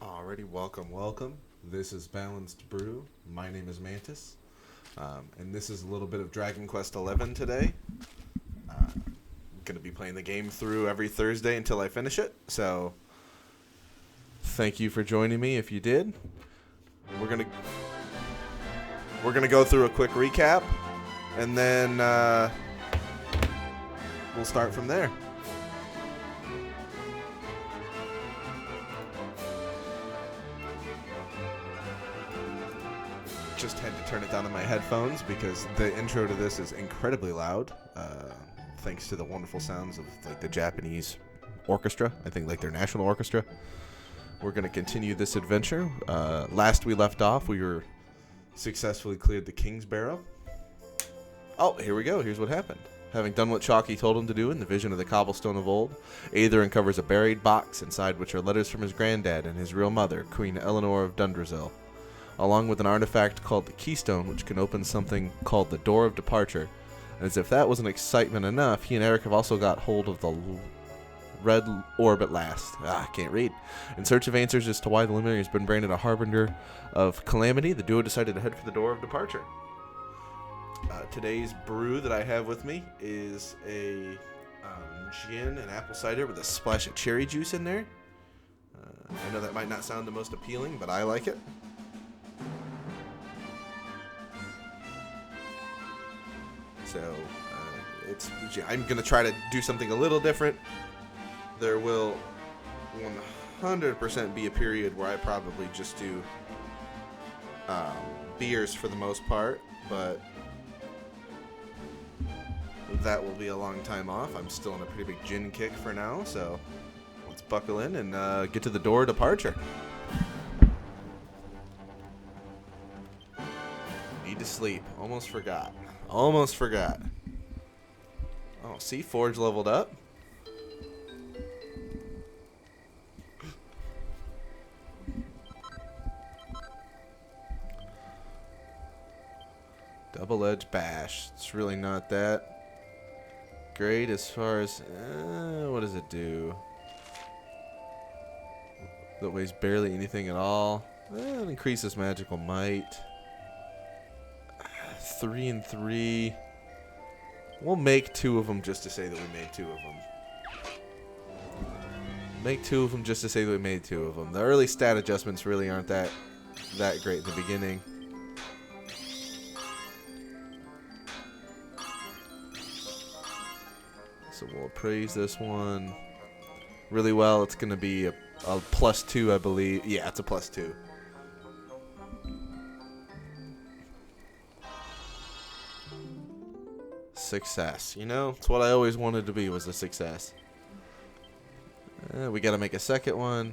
Alrighty, welcome. This is Balanced Brew. My name is Mantis, and this is a little bit of Dragon Quest XI today. I'm going to be playing the game through every Thursday until I finish it, so thank you for joining me if you did. We're gonna go through a quick recap, and then we'll start from there. Just had to turn it down on my headphones because the intro to this is incredibly loud, thanks to the wonderful sounds of like the Japanese orchestra. I think like their national orchestra. We're going to continue this adventure. Last we left off, we were successfully cleared the King's Barrow. Oh, here we go. Here's what happened. Having done what Chalky told him to do in the vision of the cobblestone of old, Aether uncovers a buried box inside which are letters from his granddad and his real mother, Queen Eleanor of Dundrazil, along with an artifact called the Keystone, which can open something called the Door of Departure. And as if that wasn't excitement enough, he and Eric have also got hold of the red orb at last. I can't read. In search of answers as to why the Luminary has been branded a harbinger of calamity, the duo decided to head for the Door of Departure. Today's brew that I have with me is a gin and apple cider with a splash of cherry juice in there. I know that might not sound the most appealing, but I like it. So, I'm going to try to do something a little different. There will 100% be a period where I probably just do beers for the most part, but that will be a long time off. I'm still on a pretty big gin kick for now, so let's buckle in and get to the Door of Departure. Need to sleep. Almost forgot. Oh, see, Forge leveled up. Double-edged bash. It's really not that great as far as... what does it do? That weighs barely anything at all. It increases magical might. 3 and 3. We'll make 2 of them just to say that we made 2 of them. Make 2 of them just to say that we made 2 of them. The early stat adjustments really aren't that great at the beginning. So we'll appraise this one really well. It's going to be a +2, I believe. Yeah, it's a +2. Success. You know, it's what I always wanted to be, was a success. We got to make a second one.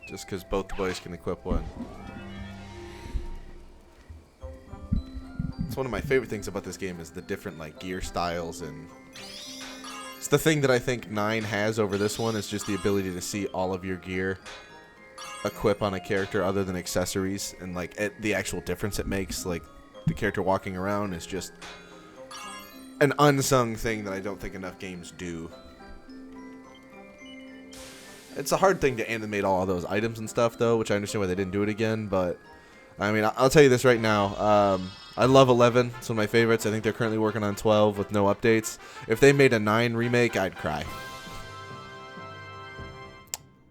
Just because both the boys can equip one. It's one of my favorite things about this game is the different like gear styles, and it's the thing that I think 9 has over this one is just the ability to see all of your gear equip on a character other than accessories, and like the actual difference it makes. Like the character walking around is just an unsung thing that I don't think enough games do. It's a hard thing to animate all of those items and stuff, though, which I understand why they didn't do it again. But I mean, I'll tell you this right now. I love 11. It's one of my favorites. I think they're currently working on 12 with no updates. If they made a 9 remake, I'd cry.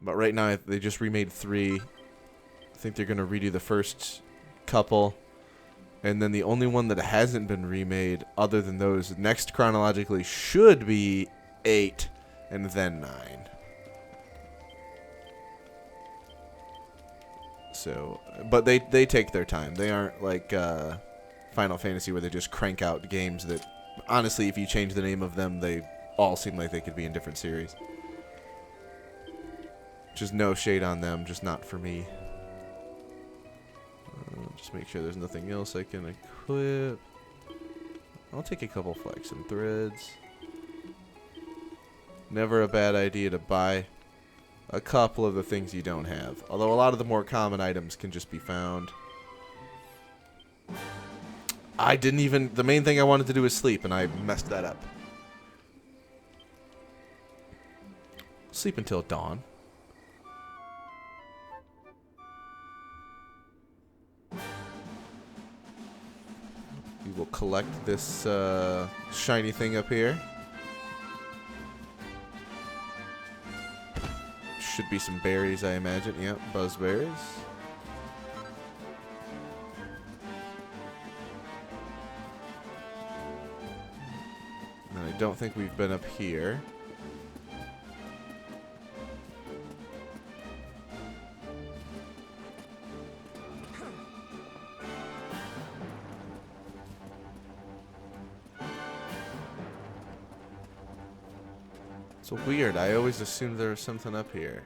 But right now, they just remade 3. I think they're going to redo the first couple. And then the only one that hasn't been remade, other than those next chronologically, should be 8 and then 9. So, but they take their time. They aren't like Final Fantasy where they just crank out games that, honestly, if you change the name of them, they all seem like they could be in different series. Just no shade on them, just not for me. Just make sure there's nothing else I can equip. I'll take a couple flex and threads. Never a bad idea to buy a couple of the things you don't have. Although a lot of the more common items can just be found. The main thing I wanted to do was sleep, and I messed that up. Sleep until dawn. collect this shiny thing up here. Should be some berries, I imagine. Yep, buzzberries. And I don't think we've been up here. So weird. I always assumed there was something up here.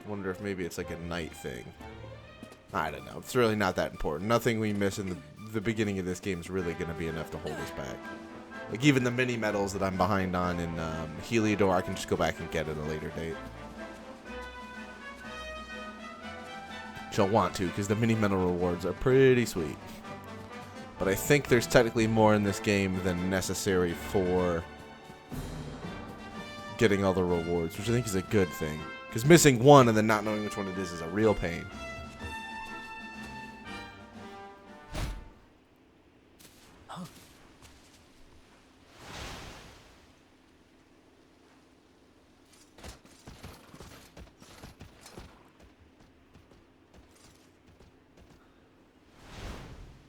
Wonder if maybe it's like a night thing. I don't know. It's really not that important. Nothing we miss in the beginning of this game is really going to be enough to hold us back. Like even the mini medals that I'm behind on in Heliodor, I can just go back and get at a later date. Which I'll want to, because the mini medal rewards are pretty sweet. But I think there's technically more in this game than necessary for getting all the rewards, which I think is a good thing. Because missing one and then not knowing which one it is a real pain.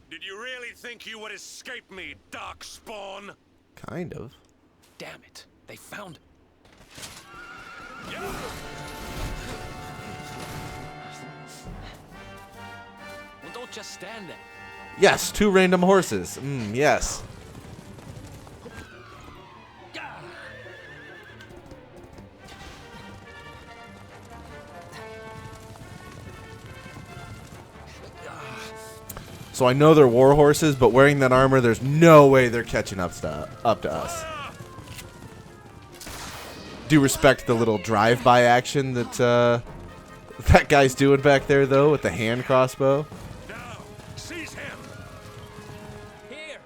Did you really think you would escape me, Darkspawn? Kind of. Damn it. They found it. Yeah. Well, don't just stand there. Yes, 2 random horses. Yes. So I know they're war horses, but wearing that armor, there's no way they're catching up to us. Do respect the little drive-by action that that guy's doing back there, though, with the hand crossbow. Now, seize him. Here.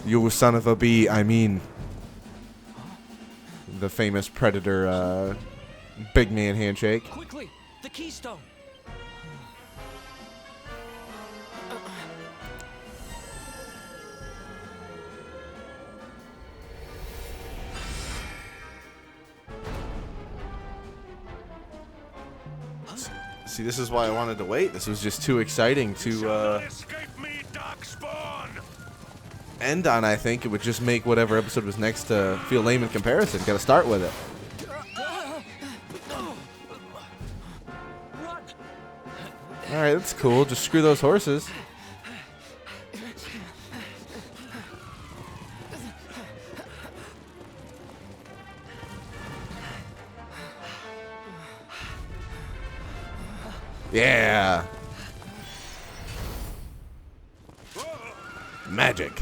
You son of a bee, I mean. The famous Predator big man handshake. Quickly, the keystone. See, this is why I wanted to wait. This was just too exciting to Escape me, Darkspawn. end on, I think. It would just make whatever episode was next to feel lame in comparison. Gotta start with it. Alright, that's cool. Just screw those horses. Yeah. Magic.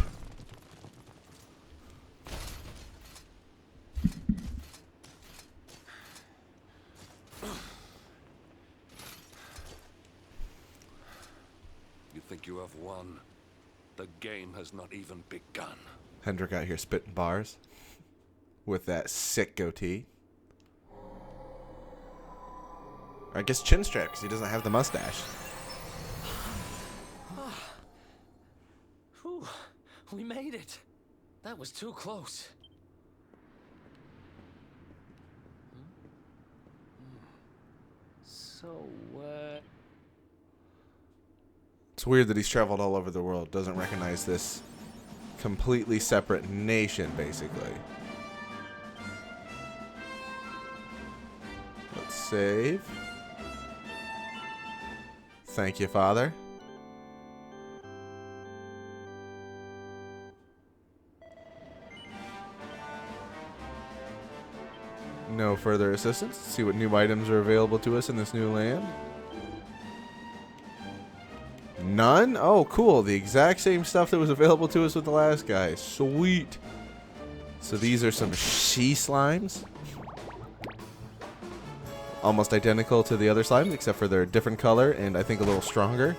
You think you have won? The game has not even begun. Hendrik out here spitting bars with that sick goatee. Or I guess chin strap because he doesn't have the mustache. Whew, we made it. That was too close. So, It's weird that he's traveled all over the world, doesn't recognize this completely separate nation, basically. Let's save. Thank you, Father. No further assistance. Let's see what new items are available to us in this new land. None? Oh, cool. The exact same stuff that was available to us with the last guy. Sweet. So these are some she slimes. Almost identical to the other slimes, except for they're a different color and I think a little stronger.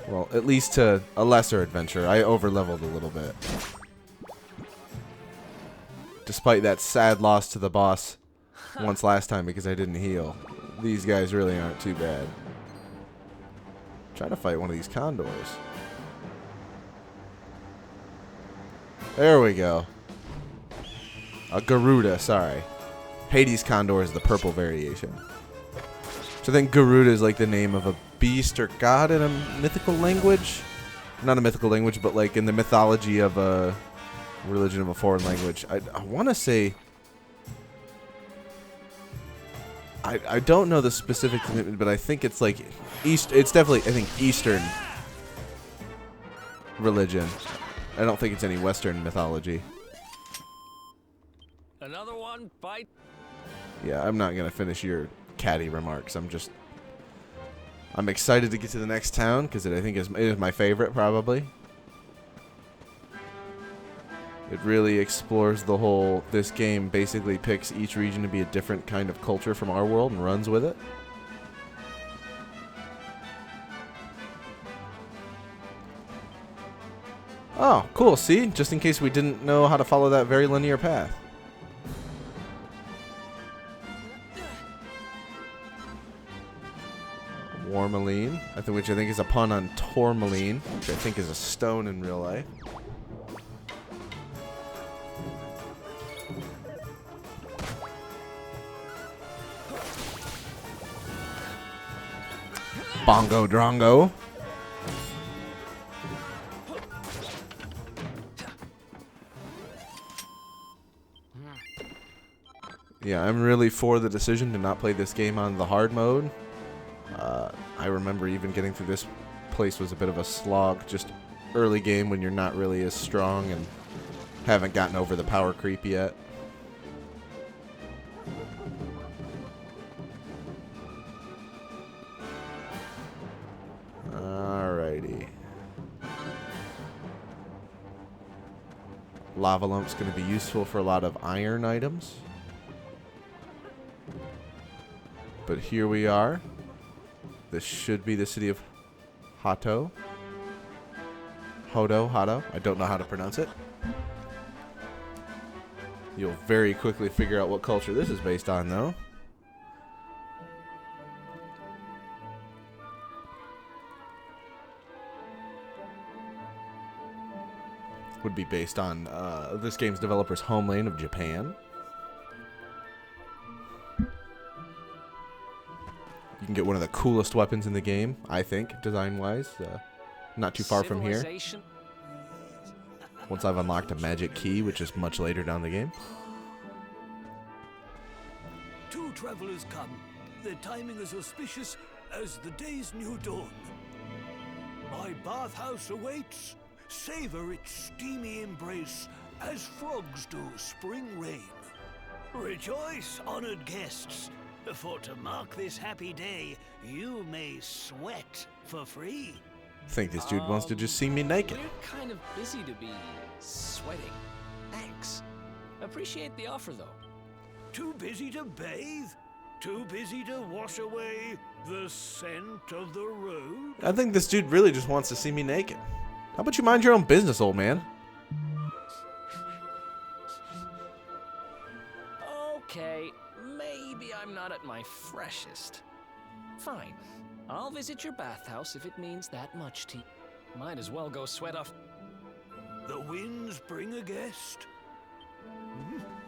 Well, at least to a lesser adventure. I over-leveled a little bit. Despite that sad loss to the boss once last time because I didn't heal. These guys really aren't too bad. Trying to fight one of these condors. There we go. A Garuda, sorry. Hades condor is the purple variation. So I think Garuda is like the name of a beast or god in a mythical language. Not a mythical language, but like in the mythology of a religion of a foreign language. I want to say... I don't know the specific, but I think it's like East. It's definitely, I think, Eastern religion. I don't think it's any Western mythology. Another one, bite. Yeah, I'm not gonna finish your catty remarks. I'm excited to get to the next town because I think it is my favorite probably. It really explores the whole... This game basically picks each region to be a different kind of culture from our world and runs with it. Oh, cool. See? Just in case we didn't know how to follow that very linear path. Warmaline, which I think is a pun on tourmaline, which I think is a stone in real life. Bongo Drongo. Yeah, I'm really for the decision to not play this game on the hard mode. I remember even getting through this place was a bit of a slog, just early game when you're not really as strong and haven't gotten over the power creep yet. Alrighty. Lava lump's going to be useful for a lot of iron items. But here we are. This should be the city of Hato. Hato. I don't know how to pronounce it. You'll very quickly figure out what culture this is based on, though. Would be based on this game's developer's homeland of Japan. You can get one of the coolest weapons in the game, I think, design-wise. Not too far from here. Once I've unlocked a magic key, which is much later down the game. Two travelers come. Their timing is auspicious as the day's new dawn. My bathhouse awaits. Savor its steamy embrace as frogs do spring rain. Rejoice, honored guests, for to mark this happy day, you may sweat for free. I think this dude wants to just see me naked. We're kind of busy to be sweating. Thanks. Appreciate the offer, though. Too busy to bathe? Too busy to wash away the scent of the road? I think this dude really just wants to see me naked. How about you mind your own business, old man? Okay, maybe I'm not at my freshest. Fine. I'll visit your bathhouse if it means that much to you. Might as well go sweat off. The winds bring a guest.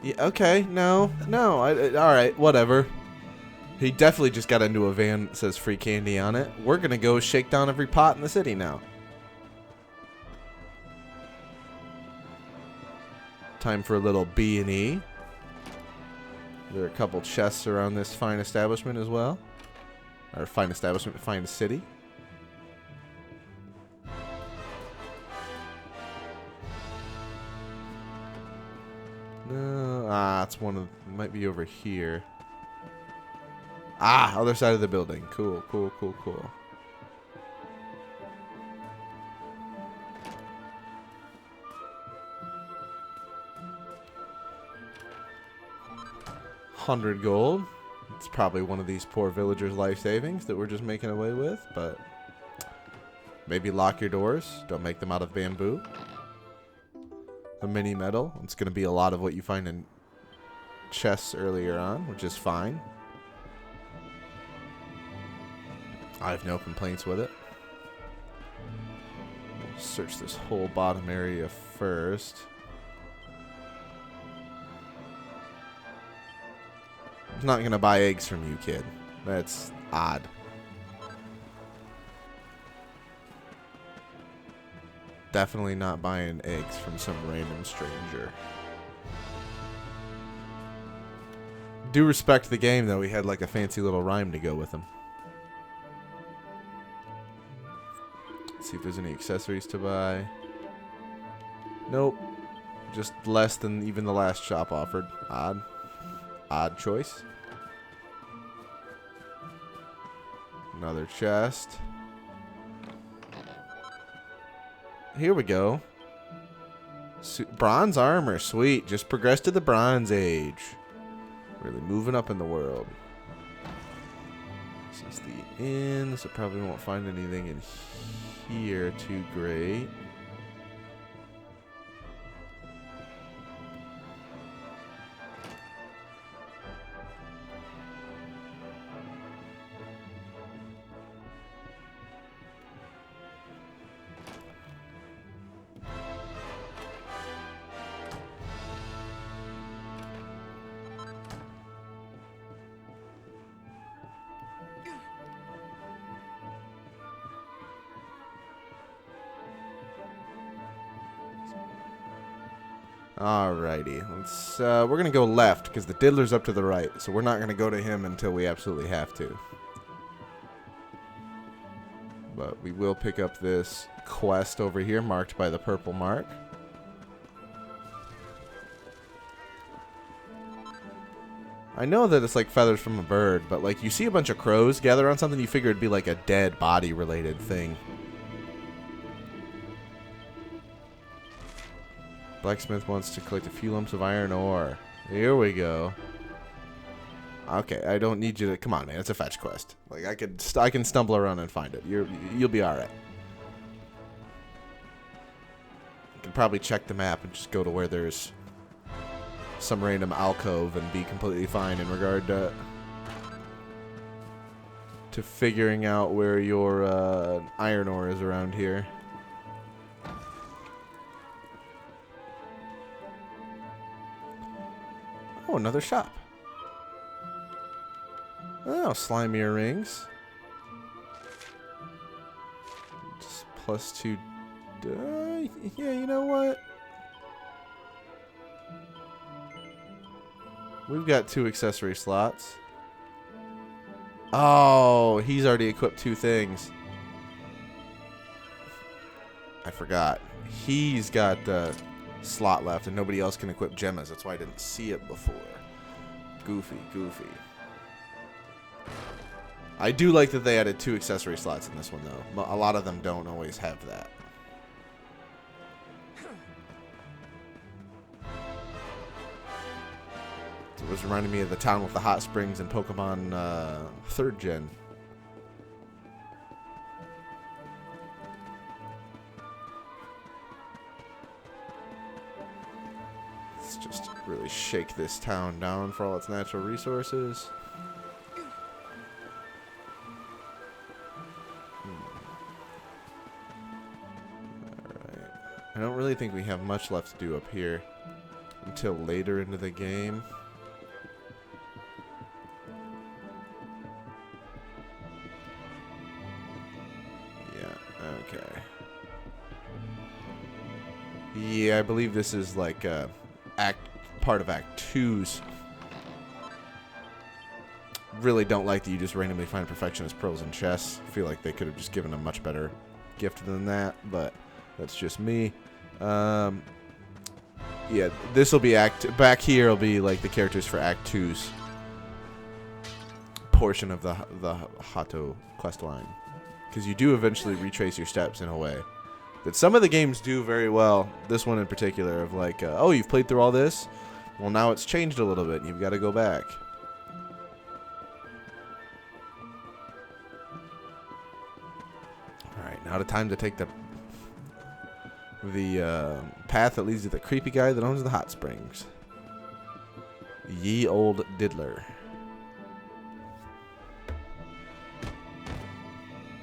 Yeah, okay, no, alright, whatever. He definitely just got into a van that says free candy on it. We're gonna go shake down every pot in the city now. Time for a little B&E. There are a couple chests around this fine establishment as well. Or fine establishment, fine city. No, it's one of, might be over here. Other side of the building. Cool. 100 gold. It's probably one of these poor villagers' life savings that we're just making away with, but Maybe lock your doors. Don't make them out of bamboo. A mini metal. It's going to be a lot of what you find in chests earlier on, which is fine. I have no complaints with it. Search this whole bottom area first. I'm not going to buy eggs from you, kid. That's odd. Definitely not buying eggs from some random stranger. Do respect the game, though. We had like a fancy little rhyme to go with them. Let's see if there's any accessories to buy. Nope. Just less than even the last shop offered. Odd. Odd choice. Another chest. Here we go. Bronze armor. Sweet. Just progressed to the Bronze Age. Really moving up in the world. This is the inn, so probably won't find anything in here too great. Alrighty, let's. We're gonna go left because the diddler's up to the right, so we're not gonna go to him until we absolutely have to. But we will pick up this quest over here, marked by the purple mark. I know that it's like feathers from a bird, but like you see a bunch of crows gather on something, you figure it'd be like a dead body related thing. Blacksmith wants to collect a few lumps of iron ore. Here we go. Okay, I don't need you to. Come on, man. It's a fetch quest. Like I can stumble around and find it. You'll be all right. You can probably check the map and just go to where there's some random alcove and be completely fine in regard to figuring out where your iron ore is around here. Oh, another shop. Oh, slimy rings. Just +2. Yeah, you know what? We've got 2 accessory slots. Oh, he's already equipped 2 things. I forgot. He's got the slot left and nobody else can equip gemmas. That's why I didn't see it before. Goofy. I do like that they added 2 accessory slots in this one though. But a lot of them don't always have that. It was reminding me of the town with the hot springs in Pokemon 3rd Gen. Just really shake this town down for all its natural resources. Alright. I don't really think we have much left to do up here until later into the game. Yeah, okay. Yeah, I believe this is like part of Act 2's. Really don't like that you just randomly find perfectionist pearls in chests. I feel like they could have just given a much better gift than that, but that's just me. Yeah, this will be back here will be like the characters for Act 2's portion of the Hato quest line, because you do eventually retrace your steps in a way that some of the games do very well. This one in particular, of like, oh, you've played through all this? Well, now it's changed a little bit, and you've got to go back. Alright, Out of time to take the path that leads to the creepy guy that owns the hot springs. Ye old diddler.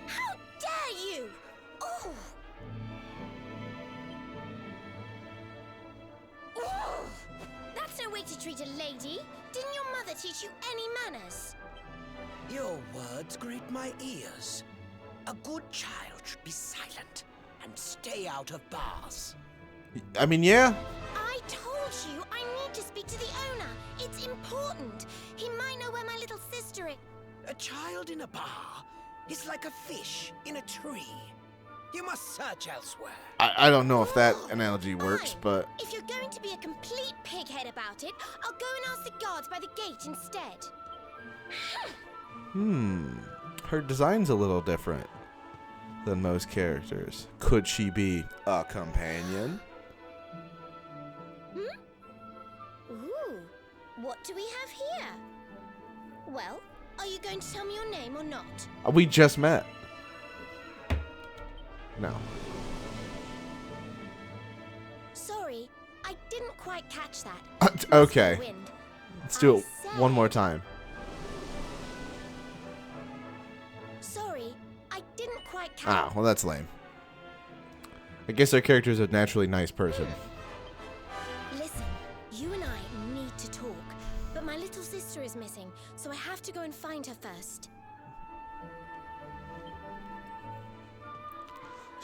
How dare you! Oh! Oh! That's no way to treat a lady. Didn't your mother teach you any manners? Your words grate my ears. A good child should be silent and stay out of bars. I mean, yeah. I told you I need to speak to the owner. It's important. He might know where my little sister is. A child in a bar is like a fish in a tree. You must search elsewhere. I don't know if that analogy works, Fine. but If you're going to be a complete pighead about it, I'll go and ask the guards by the gate instead. her design's a little different than most characters. Could she be a companion? Ooh, what do we have here? Well, are you going to tell me your name or not? We just met. No. Sorry, I didn't quite catch that. Okay. Must be the wind. Let's do I it one more time. Sorry, I didn't quite catch. Ah, well, that's lame. I guess our character's a naturally nice person. Listen, you and I need to talk, but my little sister is missing, so I have to go and find her first.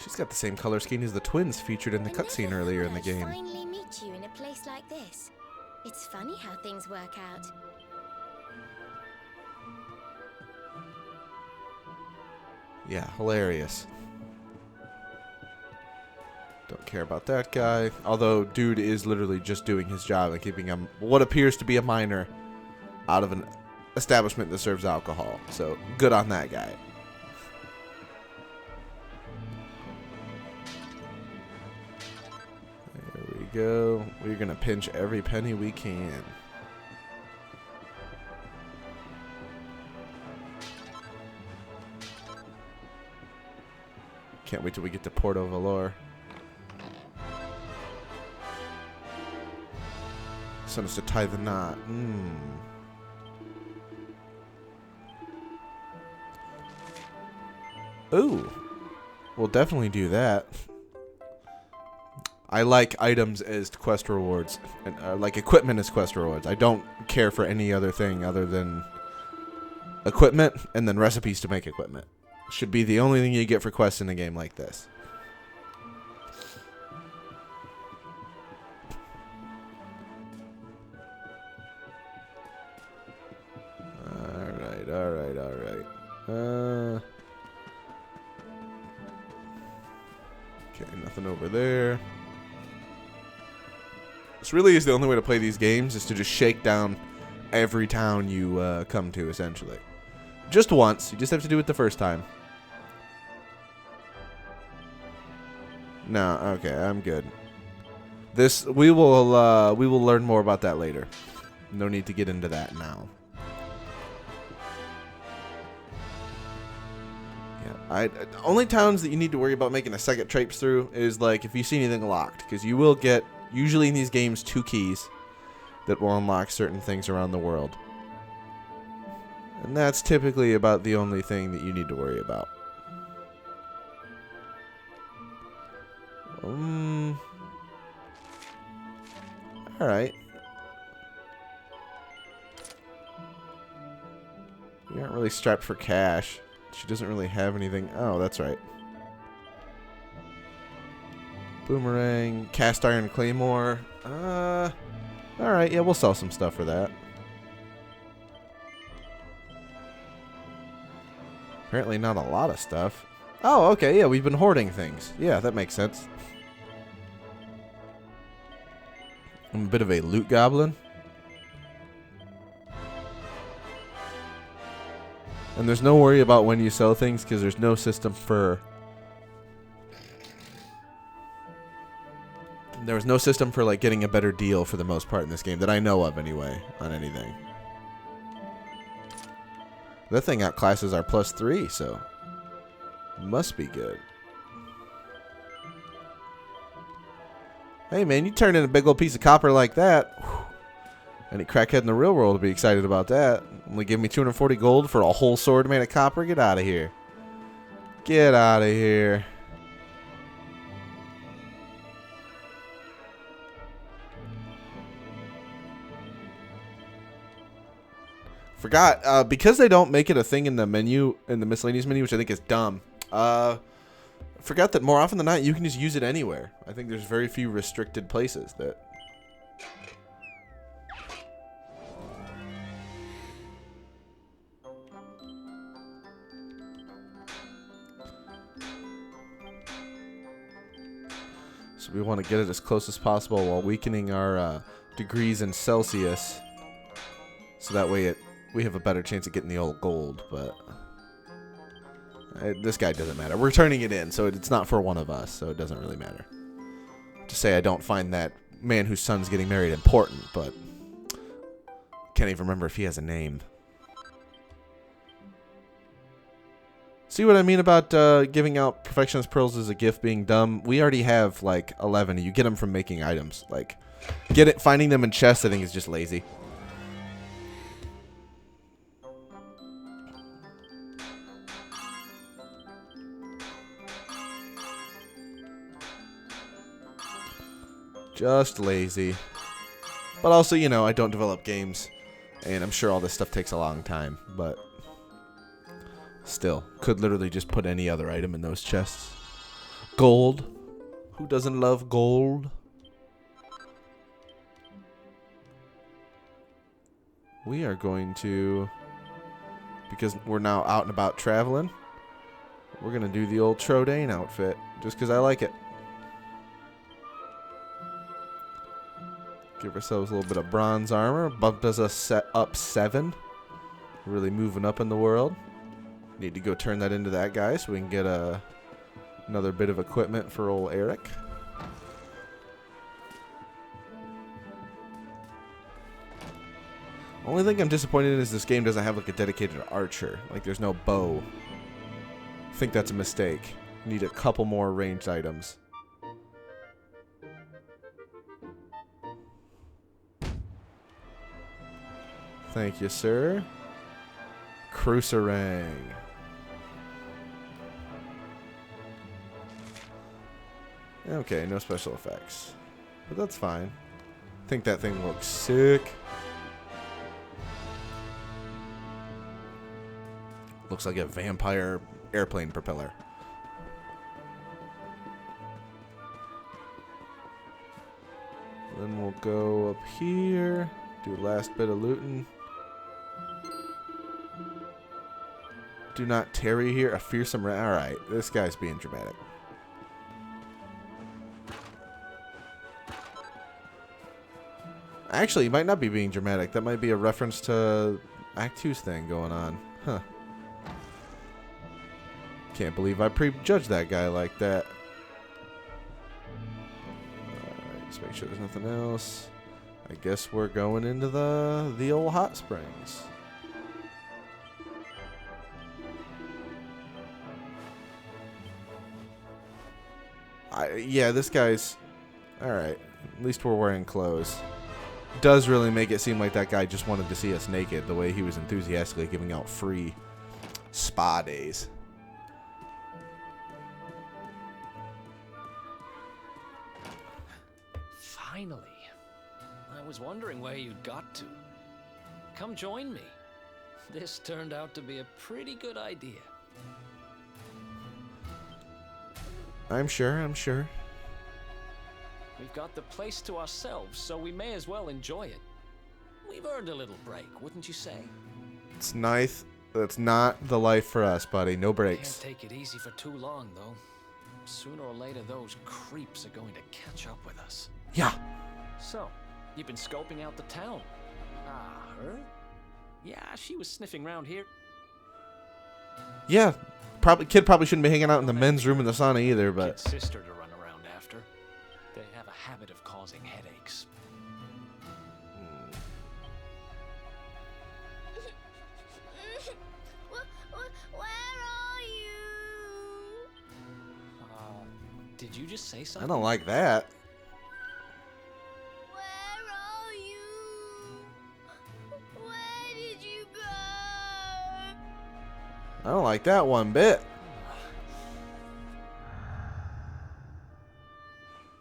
She's got the same color scheme as the twins featured in the I cutscene never earlier thought in the I'd game. Finally meet you in a place like this. It's funny how things work out. Yeah, hilarious. Don't care about that guy. Although, dude is literally just doing his job and keeping what appears to be a minor out of an establishment that serves alcohol. So, good on that guy. There we go. We're going to pinch every penny we can. Can't wait till we get to Porto Valor. Sent us to tie the knot. Ooh. We'll definitely do that. I like items as quest rewards. And like equipment as quest rewards. I don't care for any other thing other than equipment and then recipes to make equipment. Should be the only thing you get for quests in a game like this. Alright. Okay, nothing over there. This really is the only way to play these games, is to just shake down every town you come to, essentially. Just once. You just have to do it the first time. No, okay, I'm good. This we will learn more about that later. No need to get into that now. Yeah, only towns that you need to worry about making a second traipse through is like if you see anything locked, because you will get usually in these games 2 keys that will unlock certain things around the world. And that's typically about the only thing that you need to worry about. Alright. We aren't really strapped for cash. She doesn't really have anything. Oh, that's right. Boomerang, cast iron claymore. Alright, yeah, we'll sell some stuff for that. Apparently not a lot of stuff. Oh, okay, yeah, we've been hoarding things. Yeah, that makes sense. I'm a bit of a loot goblin. And there's no worry about when you sell things, because there's no system for... There was no system for, like, getting a better deal for the most part in this game, that I know of, anyway, on anything. That thing outclasses our +3, so... Must be good. Hey, man, you turn in a big old piece of copper like that. Whew. Any crackhead in the real world would be excited about that. Only give me 240 gold for a whole sword made of copper? Get out of here. Get out of here. Forgot, because they don't make it a thing in the menu, in the miscellaneous menu, which I think is dumb. Forgot that more often than not, you can just use it anywhere. I think there's very few restricted places that... So we want to get it as close as possible while weakening our degrees in Celsius. So that way we have a better chance of getting the old gold, but... this guy doesn't matter. We're turning it in, so it's not for one of us, so it doesn't really matter. To say I don't find that man whose son's getting married important, but... Can't even remember if he has a name. See what I mean about giving out Perfectionist Pearls as a gift being dumb? We already have, like, 11. You get them from making items. Like, finding them in chests, I think, is just lazy. Just lazy. But also, you know, I don't develop games. And I'm sure all this stuff takes a long time. But still, could literally just put any other item in those chests. Gold. Who doesn't love gold? We are going to, because we're now out and about traveling, we're going to do the old Trodain outfit. Just because I like it. Give ourselves a little bit of bronze armor. Bumped us up 7. Really moving up in the world. Need to go turn that into that guy so we can get another bit of equipment for old Eric. Only thing I'm disappointed in is this game doesn't have like a dedicated archer. Like there's no bow. I think that's a mistake. Need a couple more ranged items. Thank you, sir. Cruiserang. Okay, no special effects. But that's fine. I think that thing looks sick. Looks like a vampire airplane propeller. Then we'll go up here. Do the last bit of looting. Do not tarry here. A fearsome rat. Alright, this guy's being dramatic. Actually, he might not be being dramatic. That might be a reference to Act 2's thing going on. Huh. Can't believe I prejudged that guy like that. Alright, just make sure there's nothing else. I guess we're going into the old hot springs. Yeah, this guy's... Alright, at least we're wearing clothes. Does really make it seem like that guy just wanted to see us naked, the way he was enthusiastically giving out free spa days. Finally. I was wondering where you'd got to. Come join me. This turned out to be a pretty good idea. I'm sure. We've got the place to ourselves, so we may as well enjoy it. We've earned a little break, wouldn't you say? It's nice. That's not the life for us, buddy. No breaks. Can't take it easy for too long, though. Sooner or later, those creeps are going to catch up with us. Yeah. So, you've been scoping out the town. Ah, her? Yeah, she was sniffing around here. Yeah. Kid probably shouldn't be hanging out in the men's room in the sauna either, but... Kid's sister to run around after. They have a habit of causing headaches. Where are you? Did you just say something? I don't like that. I don't like that one bit.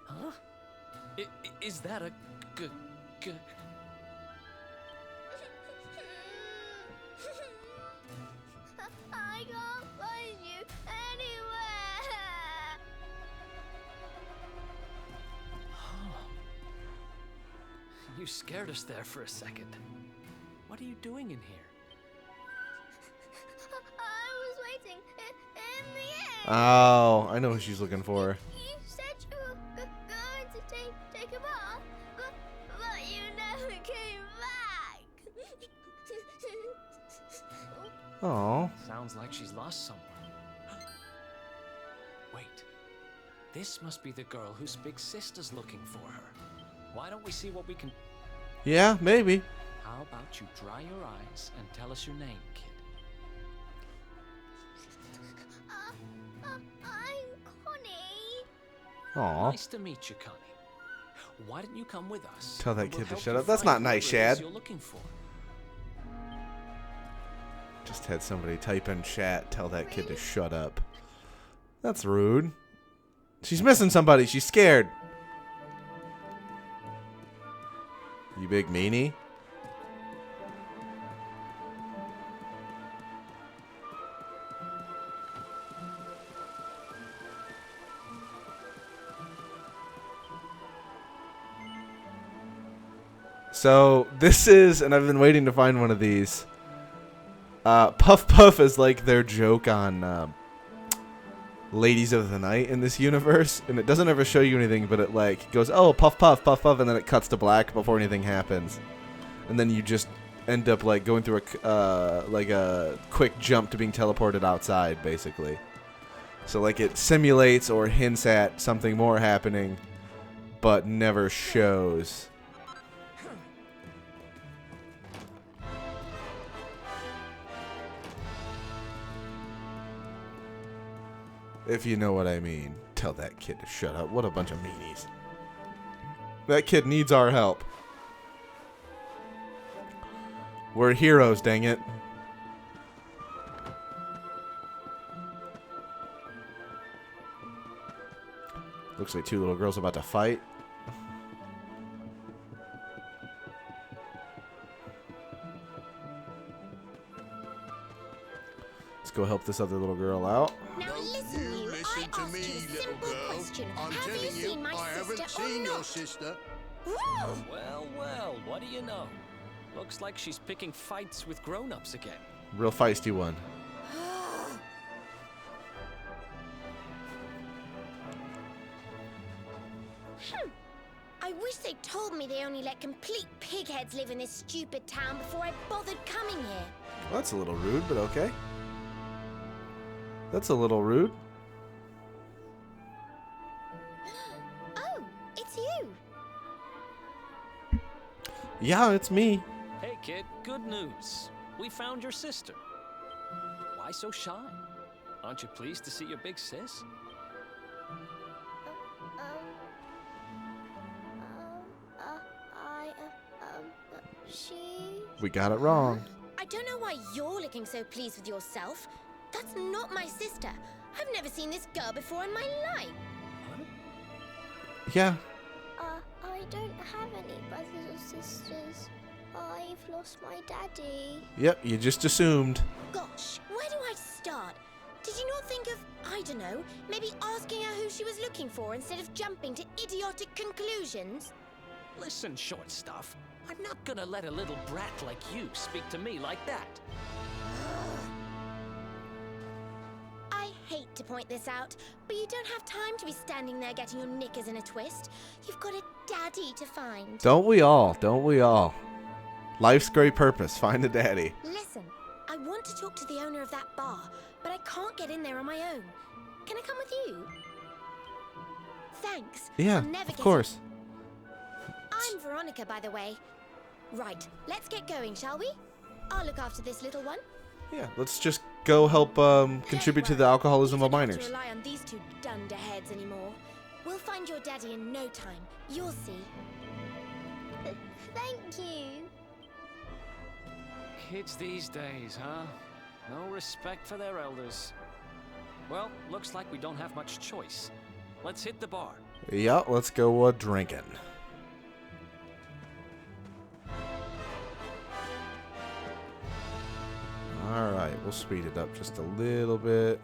Huh? Is that a g... I can't find you anywhere. You scared us there for a second. What are you doing in here? I was waiting in the air. Oh, I know who she's looking for. You said you were going to take a bath, but you never came back. Oh. Sounds like she's lost someone. Wait. This must be the girl whose big sister's looking for her. Why don't we see what we can... Yeah, maybe. How about you dry your eyes and tell us your name, kid? I'm Connie. Aw. Nice to meet you, Connie. Why didn't you come with us? Tell that And we'll kid to help shut you up. That's find not nice, whoever it is Shad. You're looking for. Just had somebody type in chat, tell that kid to shut up. That's rude. She's missing somebody. She's scared. You big meanie. So this is, and I've been waiting to find one of these. Puff Puff is like their joke on Ladies of the Night in this universe, and it doesn't ever show you anything, but it like goes, oh, Puff Puff, Puff Puff, and then it cuts to black before anything happens, and then you just end up like going through a quick jump to being teleported outside, basically. So like it simulates or hints at something more happening, but never shows. If you know what I mean. Tell that kid to shut up. What a bunch of meanies. That kid needs our help. We're heroes, dang it. Looks like two little girls about to fight. Let's go help this other little girl out. Now listen, you. Listen I to asked me, you a little simple girl. question. I'm Have you telling you, seen my I haven't sister or seen your not? sister. Woo! Well, well, what do you know? Looks like she's picking fights with grown-ups again. Real feisty one. I wish they told me they only let complete pigheads live in this stupid town before I bothered coming here. Well, that's a little rude, but okay. That's a little rude. Oh, it's you. Yeah, it's me. Hey, kid, good news. We found your sister. Why so shy? Aren't you pleased to see your big sis? She... We got it wrong. I don't know why you're looking so pleased with yourself. That's not my sister. I've never seen this girl before in my life. Yeah. I don't have any brothers or sisters. I've lost my daddy. Yep, you just assumed. Gosh, where do I start? Did you not think of, I don't know, maybe asking her who she was looking for instead of jumping to idiotic conclusions? Listen, short stuff. I'm not gonna let a little brat like you speak to me like that. I hate to point this out, but you don't have time to be standing there getting your knickers in a twist. You've got a daddy to find. Don't we all? Don't we all? Life's great purpose. Find a daddy. Listen, I want to talk to the owner of that bar, but I can't get in there on my own. Can I come with you? Thanks. Yeah, I'll never of get course. I'm Veronica, by the way. Right, let's get going, shall we? I'll look after this little one. Yeah, let's just go help contribute to the alcoholism of You don't have minors. to rely on these two dunderheads anymore. We'll find your daddy in no time. You'll see. Thank you. Kids these days, huh? No respect for their elders. Well, looks like we don't have much choice. Let's hit the bar. Yeah, let's go drinking. Alright, we'll speed it up just a little bit.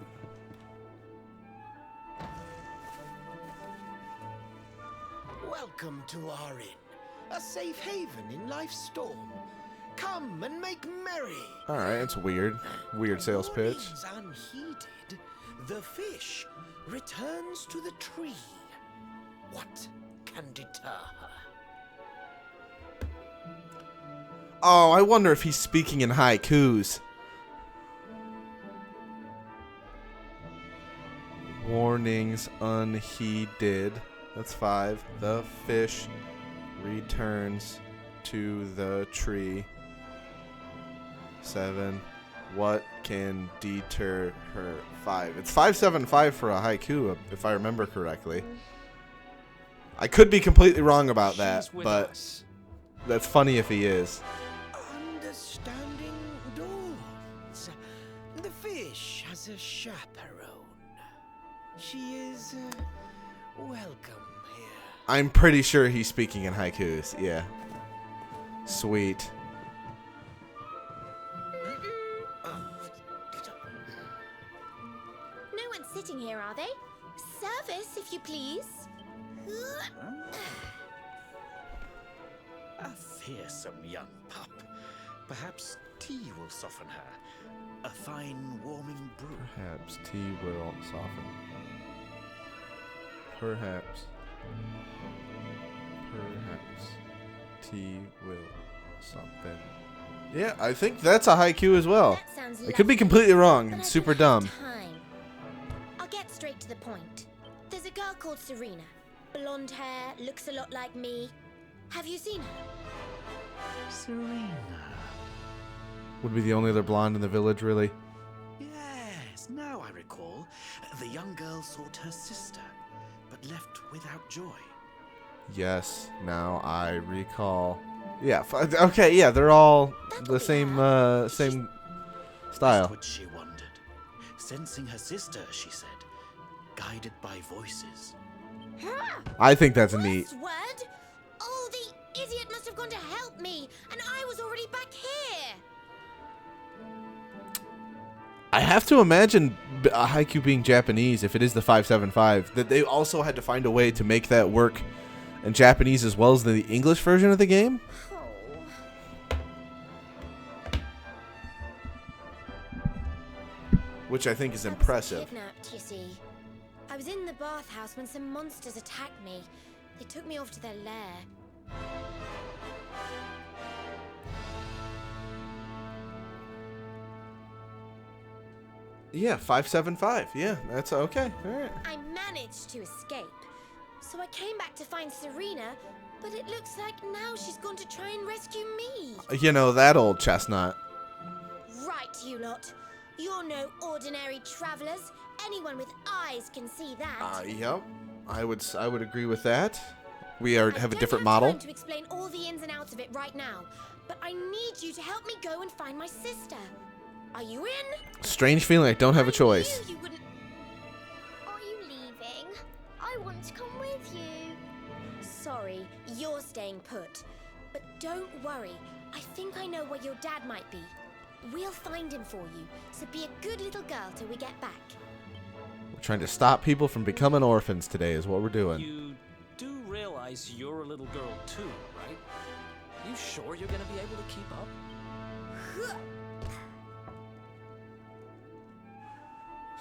Welcome to our inn, a safe haven in life's storm. Come and make merry. Alright, it's weird. Weird sales pitch. Warnings unheeded, the fish returns to the tree. What can deter her? Oh, I wonder if he's speaking in haikus. Warnings unheeded. That's 5. The fish returns to the tree. 7. What can deter her? 5. It's 575 for a haiku, if I remember correctly. I could be completely wrong about that, She's with but us. that's funny if he is. Understanding dawns. The fish has a chaperone. She is welcome here. I'm pretty sure he's speaking in haikus. Yeah. Sweet. No one's sitting here, are they? Service, if you please. A fearsome young pup. Perhaps tea will soften her. A fine warming brew. Perhaps tea will soften. Perhaps tea will something. Yeah, I think that's a haiku as well. That sounds I could be lovely, completely wrong. but It's I super don't dumb. have time. I'll get straight to the point. There's a girl called Serena. Blonde hair, looks a lot like me. Have you seen her? Serena. Would be the only other blonde in the village, really. Yes, now I recall. The young girl sought her sister, but left without joy. Yes, now I recall. Yeah, okay, yeah, they're all the same same style. Westward she wandered, sensing her sister, she said, guided by voices. I think that's neat. Westward? Oh, the idiot must have gone to help me, and I was already back here. I have to imagine a haiku being Japanese, if it is the 575, that they also had to find a way to make that work in Japanese as well as the English version of the game. Oh. Which I think is I was impressive. kidnapped, you see. I was in the bathhouse when some monsters attacked me. They took me off to their lair. Yeah, 575. Yeah, that's okay. All right. I managed to escape. So I came back to find Serena, but it looks like now she's gone to try and rescue me. You know, that old chestnut. Right, you lot. You're no ordinary travelers. Anyone with eyes can see that. Yep. I would agree with that. We have a different I don't have model. time to explain all the ins and outs of it right now, but I need you to help me go and find my sister. Are you in? Strange feeling I don't have a choice. I knew you wouldn't. Are you leaving? I want to come with you. Sorry, you're staying put. But don't worry. I think I know where your dad might be. We'll find him for you, so be a good little girl till we get back. We're trying to stop people from becoming orphans today is what we're doing. You do realize you're a little girl too, right? You sure you're gonna be able to keep up?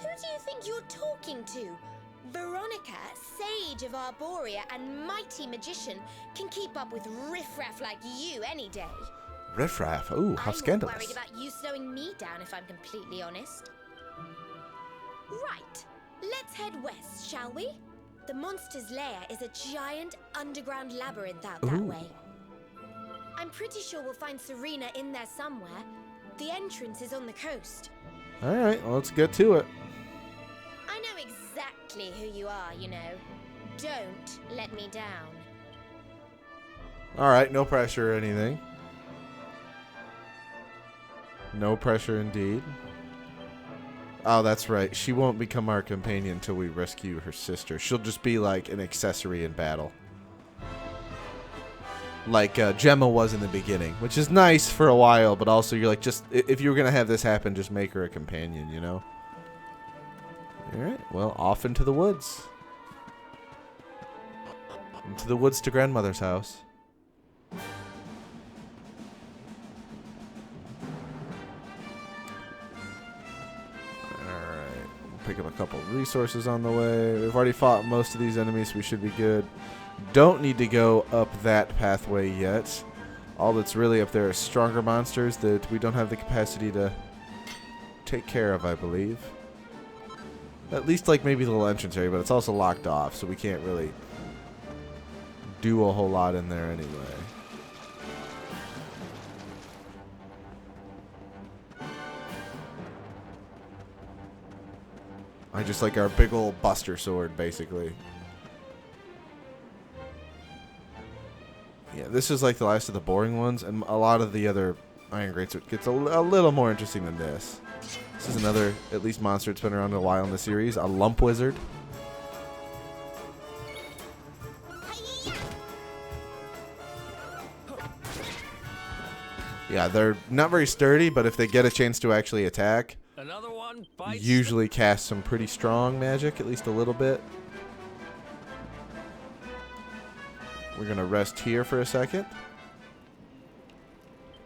Who do you think you're talking to? Veronica, sage of Arborea and mighty magician, can keep up with riffraff like you any day. Riffraff. Ooh, how I'm scandalous. more worried about you slowing me down, if I'm completely honest. Right, let's head west, shall we? The monster's lair is a giant underground labyrinth out that Ooh. way. I'm pretty sure we'll find Serena in there somewhere. The entrance is on the coast. All right, well, let's get to it. I know exactly who you are, you know. Don't let me down. All right, no pressure or anything. No pressure indeed. Oh, that's right. She won't become our companion until we rescue her sister. She'll just be like an accessory in battle. Like Gemma was in the beginning, which is nice for a while, but also you're like, just if you were going to have this happen, just make her a companion, you know? Alright, well, off into the woods. Into the woods to grandmother's house. Pick up a couple resources on the way. We've already fought most of these enemies, so we should be good. Don't need to go up that pathway yet. All that's really up there is stronger monsters that we don't have the capacity to take care of, I believe. At least like maybe the little entrance area, but it's also locked off, so we can't really do a whole lot in there anyway. I just like our big old buster sword, basically. Yeah, this is like the last of the boring ones, and a lot of the other Iron Greats gets a little more interesting than this. This is another, at least, monster that's been around a while in the series, a lump wizard. Yeah, they're not very sturdy, but if they get a chance to actually attack, Another one bites. usually cast some pretty strong magic, at least a little bit. We're going to rest here for a second.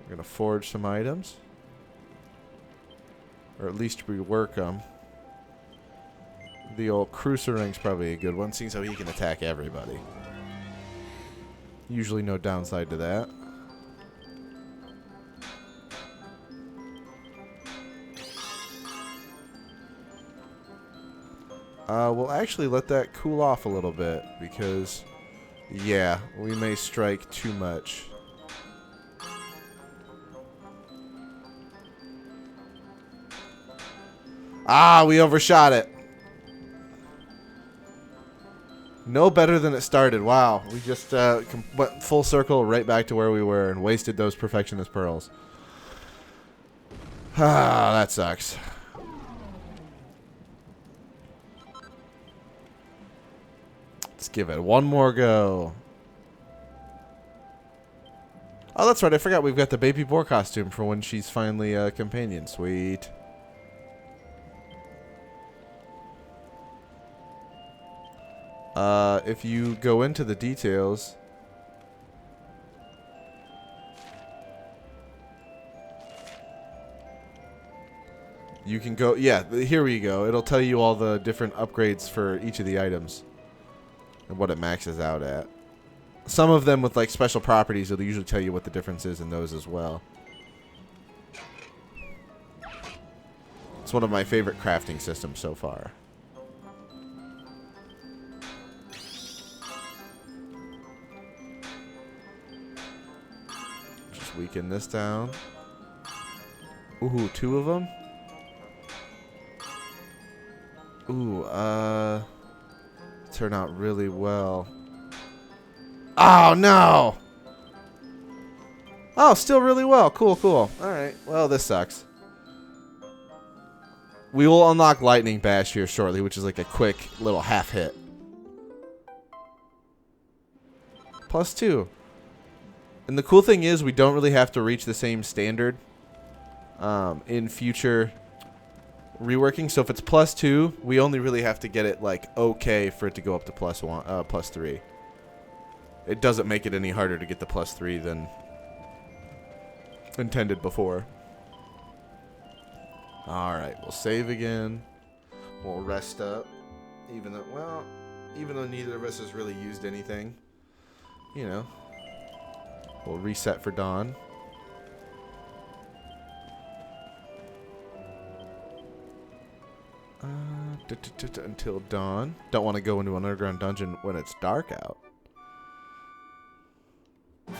We're going to forge some items. Or at least rework them. The old Cruiser Ring's probably a good one, seeing how he can attack everybody. Usually no downside to that. We'll actually let that cool off a little bit because, yeah, we may strike too much. Ah, we overshot it. No better than it started. Wow, we just went full circle right back to where we were and wasted those Perfectionist Pearls. Ah, that sucks. Let's give it one more go. Oh, that's right. I forgot we've got the baby boar costume for when she's finally a companion. Sweet. If you go into the details, you can go, yeah, here we go. It'll tell you all the different upgrades for each of the items and what it maxes out at. Some of them with like special properties, it'll usually tell you what the difference is in those as well. It's one of my favorite crafting systems so far. Just weaken this down. Ooh, 2 of them? Ooh, turn out really well. Oh, no! Oh, still really well. Cool, cool. Alright, well, this sucks. We will unlock Lightning Bash here shortly, which is like a quick little half hit. +2. And the cool thing is we don't really have to reach the same standard in future reworking. So if it's +2, we only really have to get it like okay for it to go up to +3. It doesn't make it any harder to get the +3 than intended before. Alright, we'll save again. We'll rest up. Even though neither of us has really used anything. You know. We'll reset for dawn. Until dawn. Don't want to go into an underground dungeon when it's dark out. Then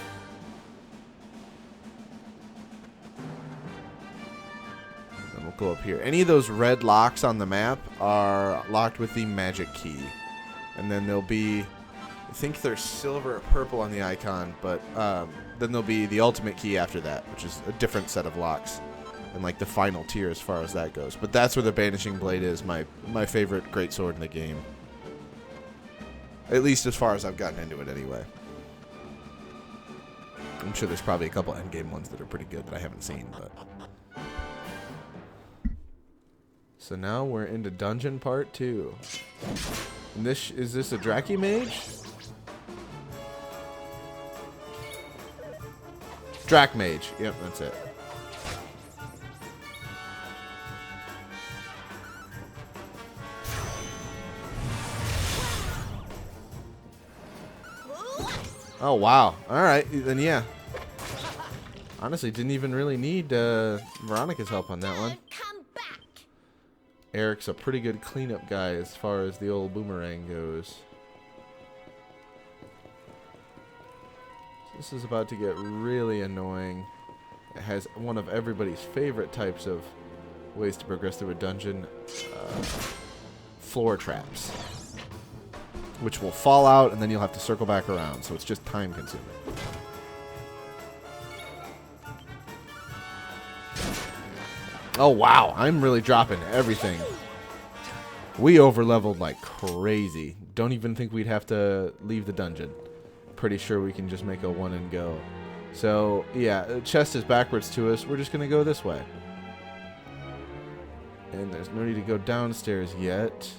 we'll go up here. Any of those red locks on the map are locked with the magic key. And then there'll be, I think they're silver or purple on the icon, but then there'll be the ultimate key after that, which is a different set of locks. and like the final tier as far as that goes. But that's where the Banishing Blade is my favorite greatsword in the game. At least as far as I've gotten into it anyway. I'm sure there's probably a couple endgame ones that are pretty good that I haven't seen, but. So now we're into dungeon part 2. And is this a Draki mage? Drak mage. Yep, that's it. Oh, wow. Alright, then yeah. Honestly, didn't even really need Veronica's help on that one. Come back. Eric's a pretty good cleanup guy as far as the old boomerang goes. This is about to get really annoying. It has one of everybody's favorite types of ways to progress through a dungeon. Floor traps. Which will fall out and then you'll have to circle back around. So it's just time consuming. Oh wow, I'm really dropping everything. We overleveled like crazy. Don't even think we'd have to leave the dungeon. Pretty sure we can just make a one and go. So yeah, the chest is backwards to us. We're just gonna go this way. And there's no need to go downstairs yet.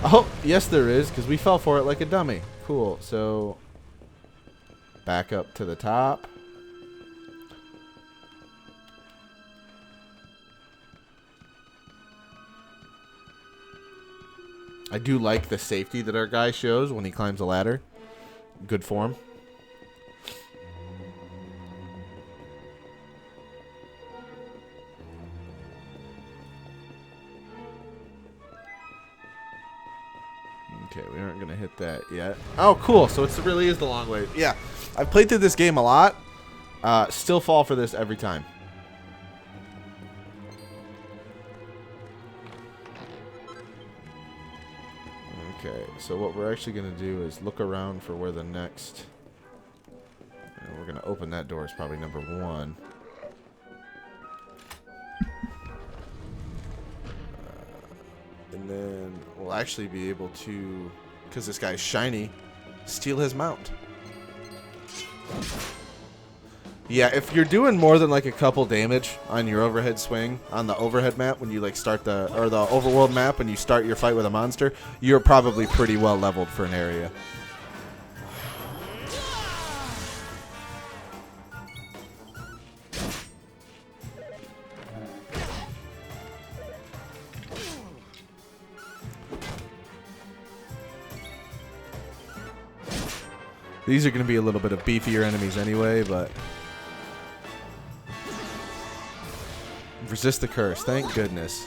Oh, yes there is, because we fell for it like a dummy. Cool, so back up to the top. I do like the safety that our guy shows when he climbs a ladder. Good form. Okay, we aren't going to hit that yet. Oh, cool. So it really is the long way. Yeah, I've played through this game a lot. Still fall for this every time. Okay, so what we're actually going to do is look around for where the next... And we're going to open that door. It's probably number 1. And then we'll actually be able to, because this guy's shiny, steal his mount. Yeah, if you're doing more than like a couple damage on your overhead swing on the overhead map when you like start the overworld map and you start your fight with a monster, you're probably pretty well leveled for an area. These are going to be a little bit of beefier enemies anyway, but... Resist the curse, thank goodness.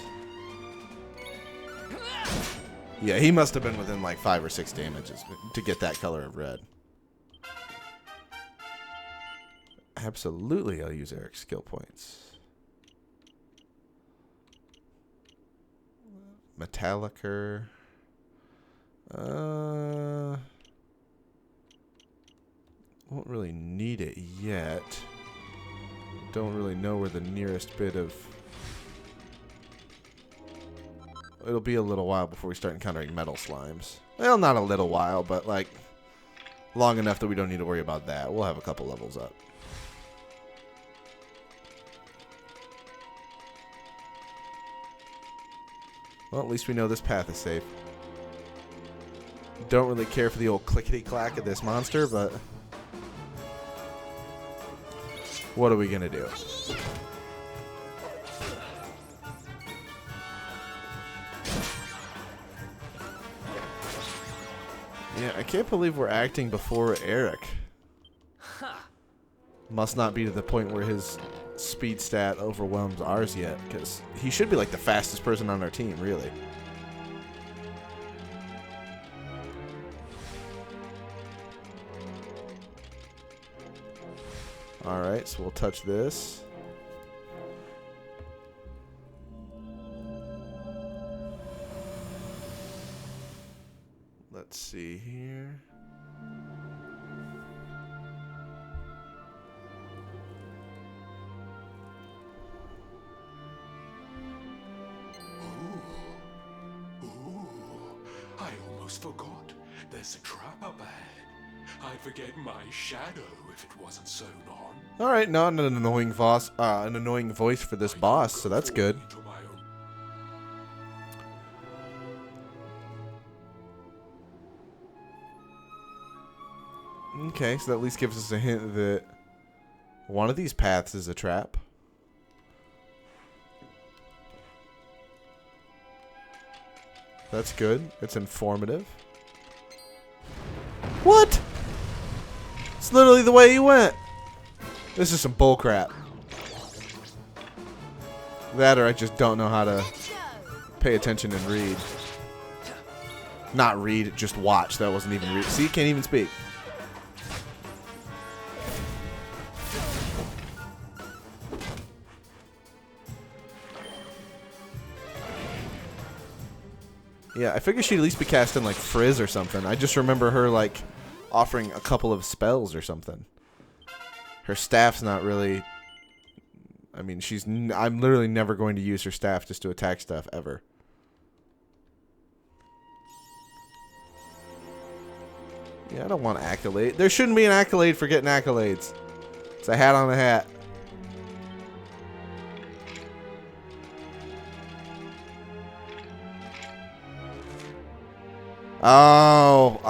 Yeah, he must have been within like 5 or 6 damages to get that color of red. Absolutely, I'll use Eric's skill points. Metallicer. Won't really need it yet. Don't really know where the nearest bit of... It'll be a little while before we start encountering metal slimes. Well, not a little while, but like long enough that we don't need to worry about that. We'll have a couple levels up. Well, at least we know this path is safe. Don't really care for the old clickety-clack of this monster, but... What are we going to do? Yeah, I can't believe we're acting before Eric. Must not be to the point where his speed stat overwhelms ours yet, because he should be like the fastest person on our team, really. Alright, so we'll touch this. Let's see here. almost forgot. There's a trap up ahead. I'd forget my shadow if it wasn't sewn on. All right, not an annoying voice for this boss, so that's good. Into my own. Okay, so that at least gives us a hint that one of these paths is a trap. That's good. It's informative. What? It's literally the way you went. This is some bullcrap. That or I just don't know how to pay attention and read. Not read, just watch. That wasn't even read. See, can't even speak. Yeah, I figured she'd at least be casting like Frizz or something. I just remember her like offering a couple of spells or something. Her staff's not really. I mean, I'm literally never going to use her staff just to attack stuff ever. Yeah, I don't want accolade. There shouldn't be an accolade for getting accolades. It's a hat on a hat. Oh,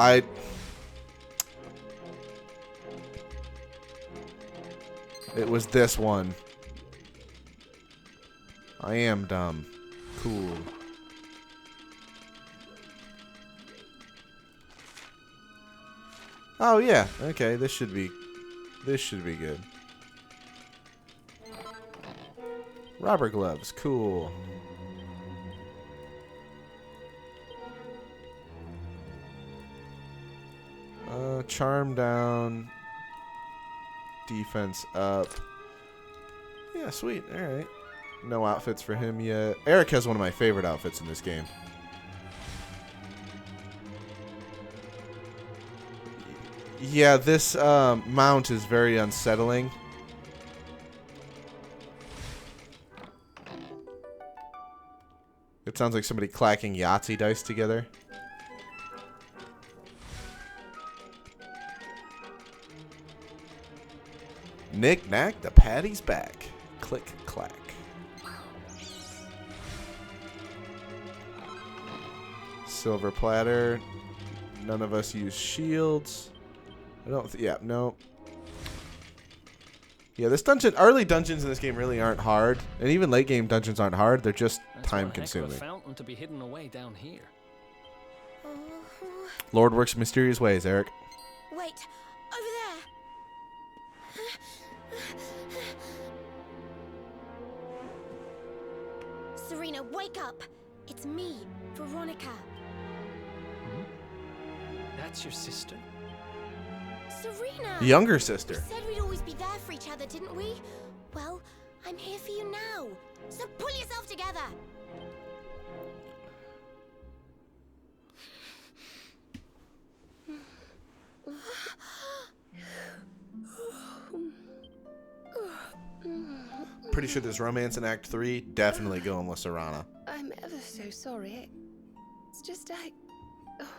it was this one. I am dumb. Cool. Oh yeah. Okay, this should be good. Rubber gloves. Cool. Charm down. Defense up. Yeah, sweet. Alright. No outfits for him yet. Eric has one of my favorite outfits in this game. Yeah, this mount is very unsettling. It sounds like somebody clacking Yahtzee dice together. Knick knack, the patty's back. Click clack. Silver platter. None of us use shields. I don't. Yeah, no. Yeah, this dungeon. Early dungeons in this game really aren't hard, and even late game dungeons aren't hard. They're just time consuming. That's one heck of a fountain to be hidden away down here. Lord works in mysterious ways, Eric. Wait, over there. Serena, wake up! It's me, Veronica. That's your sister? Serena! Younger sister. We said we'd always be there for each other, didn't we? Well, I'm here for you now. So pull yourself together. Pretty sure there's romance in Act 3. Definitely going with Serana. I'm ever so sorry. It's just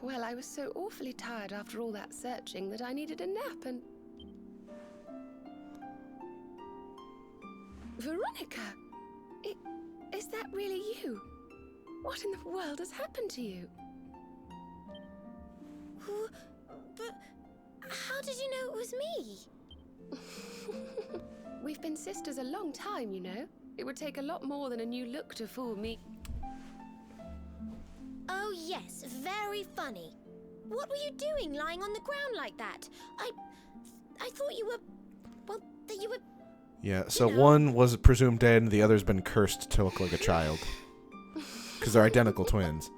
well, I was so awfully tired after all that searching that I needed a nap and... Veronica! Is that really you? What in the world has happened to you? But how did you know it was me? We've been sisters a long time, you know. It would take a lot more than a new look to fool me. Oh yes, very funny. What were you doing lying on the ground like that? I thought you were... well, that you were... Yeah, so one was presumed dead and the other's been cursed to look like a child. Because they're identical twins.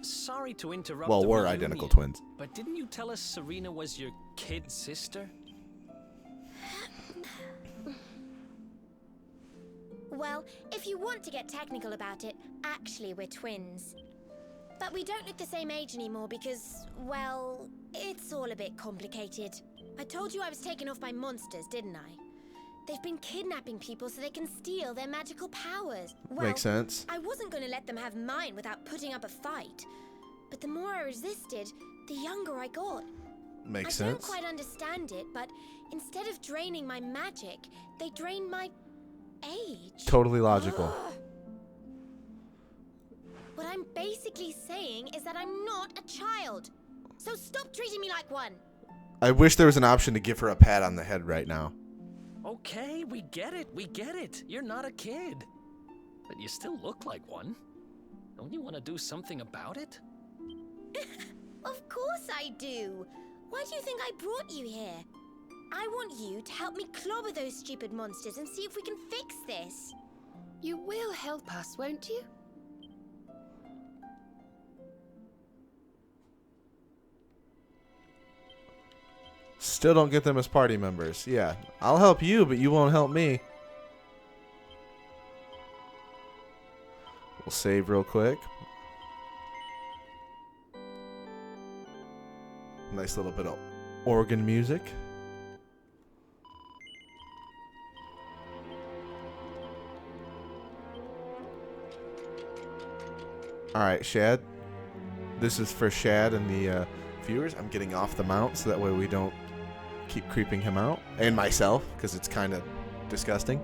Sorry to interrupt. Well, the we're reunion, identical twins. But didn't you tell us Serena was your kid sister? Well, if you want to get technical about it, actually we're twins. But we don't look the same age anymore because, well, it's all a bit complicated. I told you I was taken off by monsters, didn't I? They've been kidnapping people so they can steal their magical powers. Well, Makes sense. I wasn't going to let them have mine without putting up a fight. but the more I resisted, the younger I got. Makes I sense. don't quite understand it, but instead of draining my magic, they drain my age. Totally logical. Ugh. What I'm basically saying is that I'm not a child. So stop treating me like one. I wish there was an option to give her a pat on the head right now. Okay, we get it, we get it. You're not a kid. But you still look like one. Don't you want to do something about it? Of course I do. Why do you think I brought you here? I want you to help me clobber those stupid monsters and see if we can fix this. You will help us, won't you? Still don't get them as party members. Yeah, I'll help you, but you won't help me. We'll save real quick. Nice little bit of organ music. Alright, Shad. This is for Shad and the viewers. I'm getting off the mount so that way we don't keep creeping him out. And myself, because it's kind of disgusting.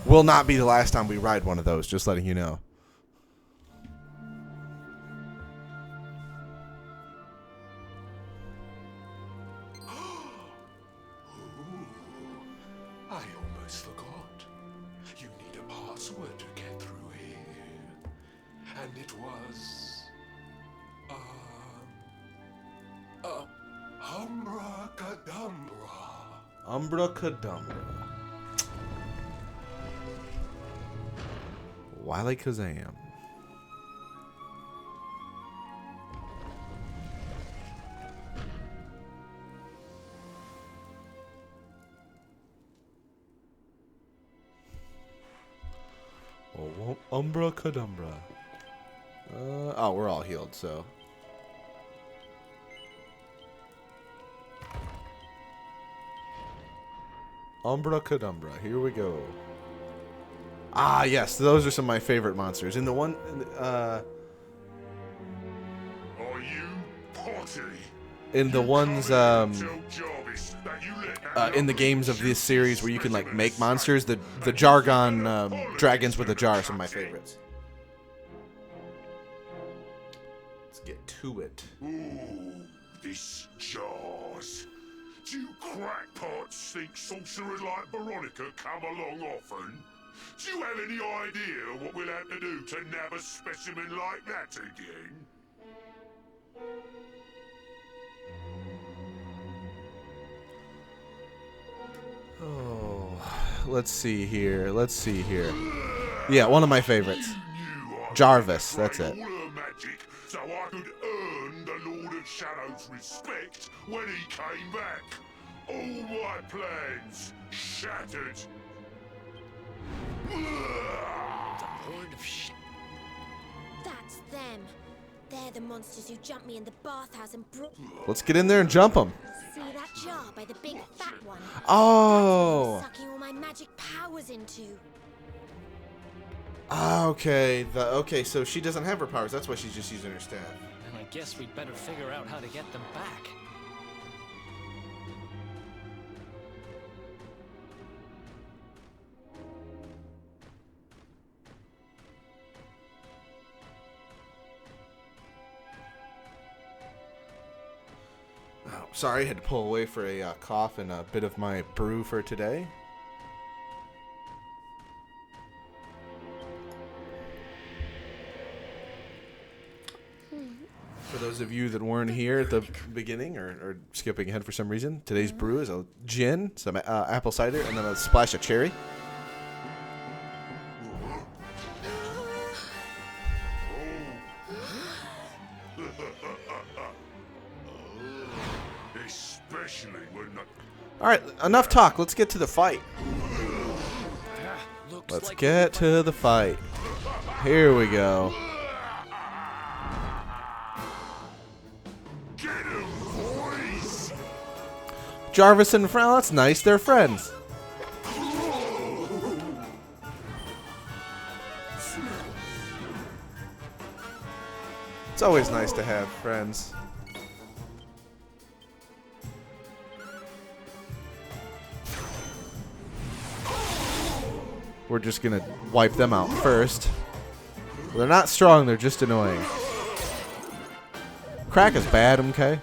Will not be the last time we ride one of those, just letting you know. I almost forgot. You need a password to get through here. And it was... Umbracadabra. Umbracadabra. Wily Kazam. Oh, Umbracadabra. Oh, we're all healed, so. Umbracadabra. Here we go. Ah, yes, those are some of my favorite monsters. In the one, Are you potty? in the ones, Tell Jarvis that you let that in the games of this series where you can like make monsters, the Jargon dragons with a jar are some of my favorites. Let's get to it. Ooh, this jars. Do you crackpots think sorcerers like Veronica come along often? Do you have any idea what we'll have to do to nab a specimen like that again? Oh, let's see here. Let's see here. Yeah, one of my favorites. Jarvis, that's it. All her magic, so I could earn the Lord of Shadow's respect when he came back. All my plans shattered. The Lord of That's them. They're the monsters who jumped me in the bathhouse and brought... Let's get in there and jump them. See that jar by the big fat one? Oh. That's what I'm sucking all my magic powers into. Okay. Okay, so she doesn't have her powers. That's why she's just using her staff. And I guess we'd better figure out how to get them back. Oh, sorry, I had to pull away for a cough and a bit of my brew for today. For those of you that weren't here at the beginning or skipping ahead for some reason, today's brew is a gin, some apple cider, and then a splash of cherry. Especially when the... All right, enough talk. Let's get to the fight. Let's get to the fight. Here we go. Get him, boys! Jarvis and Frau, that's nice. They're friends. It's always nice to have friends. We're just gonna wipe them out first. They're not strong, they're just annoying. Crack is bad, okay?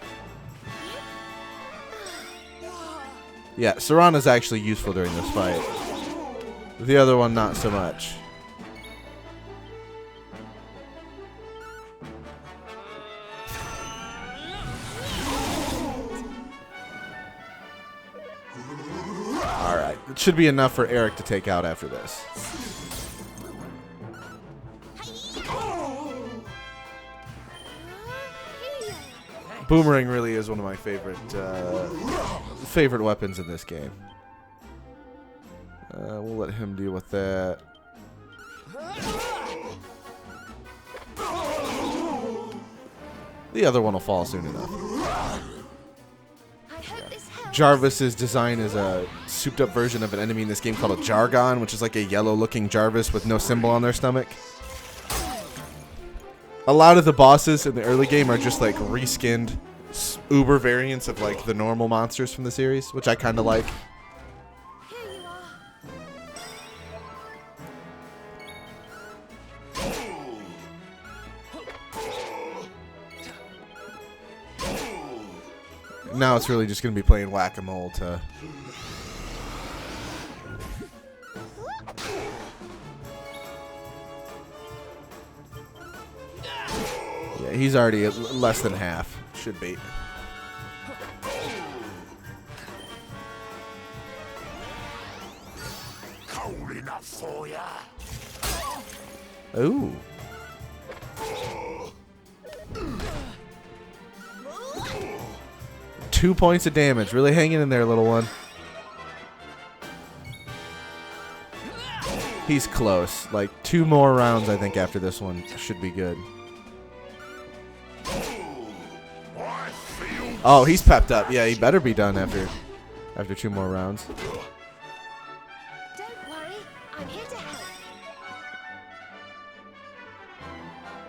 Yeah, Serana's actually useful during this fight. The other one, not so much. Alright, it should be enough for Eric to take out after this. Boomerang really is one of my favorite weapons in this game. We'll let him deal with that. The other one will fall soon enough. Jarvis's design is a souped up version of an enemy in this game called a Jargon, which is like a yellow looking Jarvis with no symbol on their stomach. A lot of the bosses in the early game are just like reskinned uber variants of like the normal monsters from the series, which I kind of like. Now it's really just going to be playing whack-a-mole to... Yeah, he's already at less than half. Should be. Cold enough for ya? Ooh. Two points of damage. Really hanging in there, little one. He's close. Like 2 more rounds, I think, after this one should be good. Oh, he's pepped up. Yeah, he better be done after 2 more rounds. Don't worry, I'm here to help.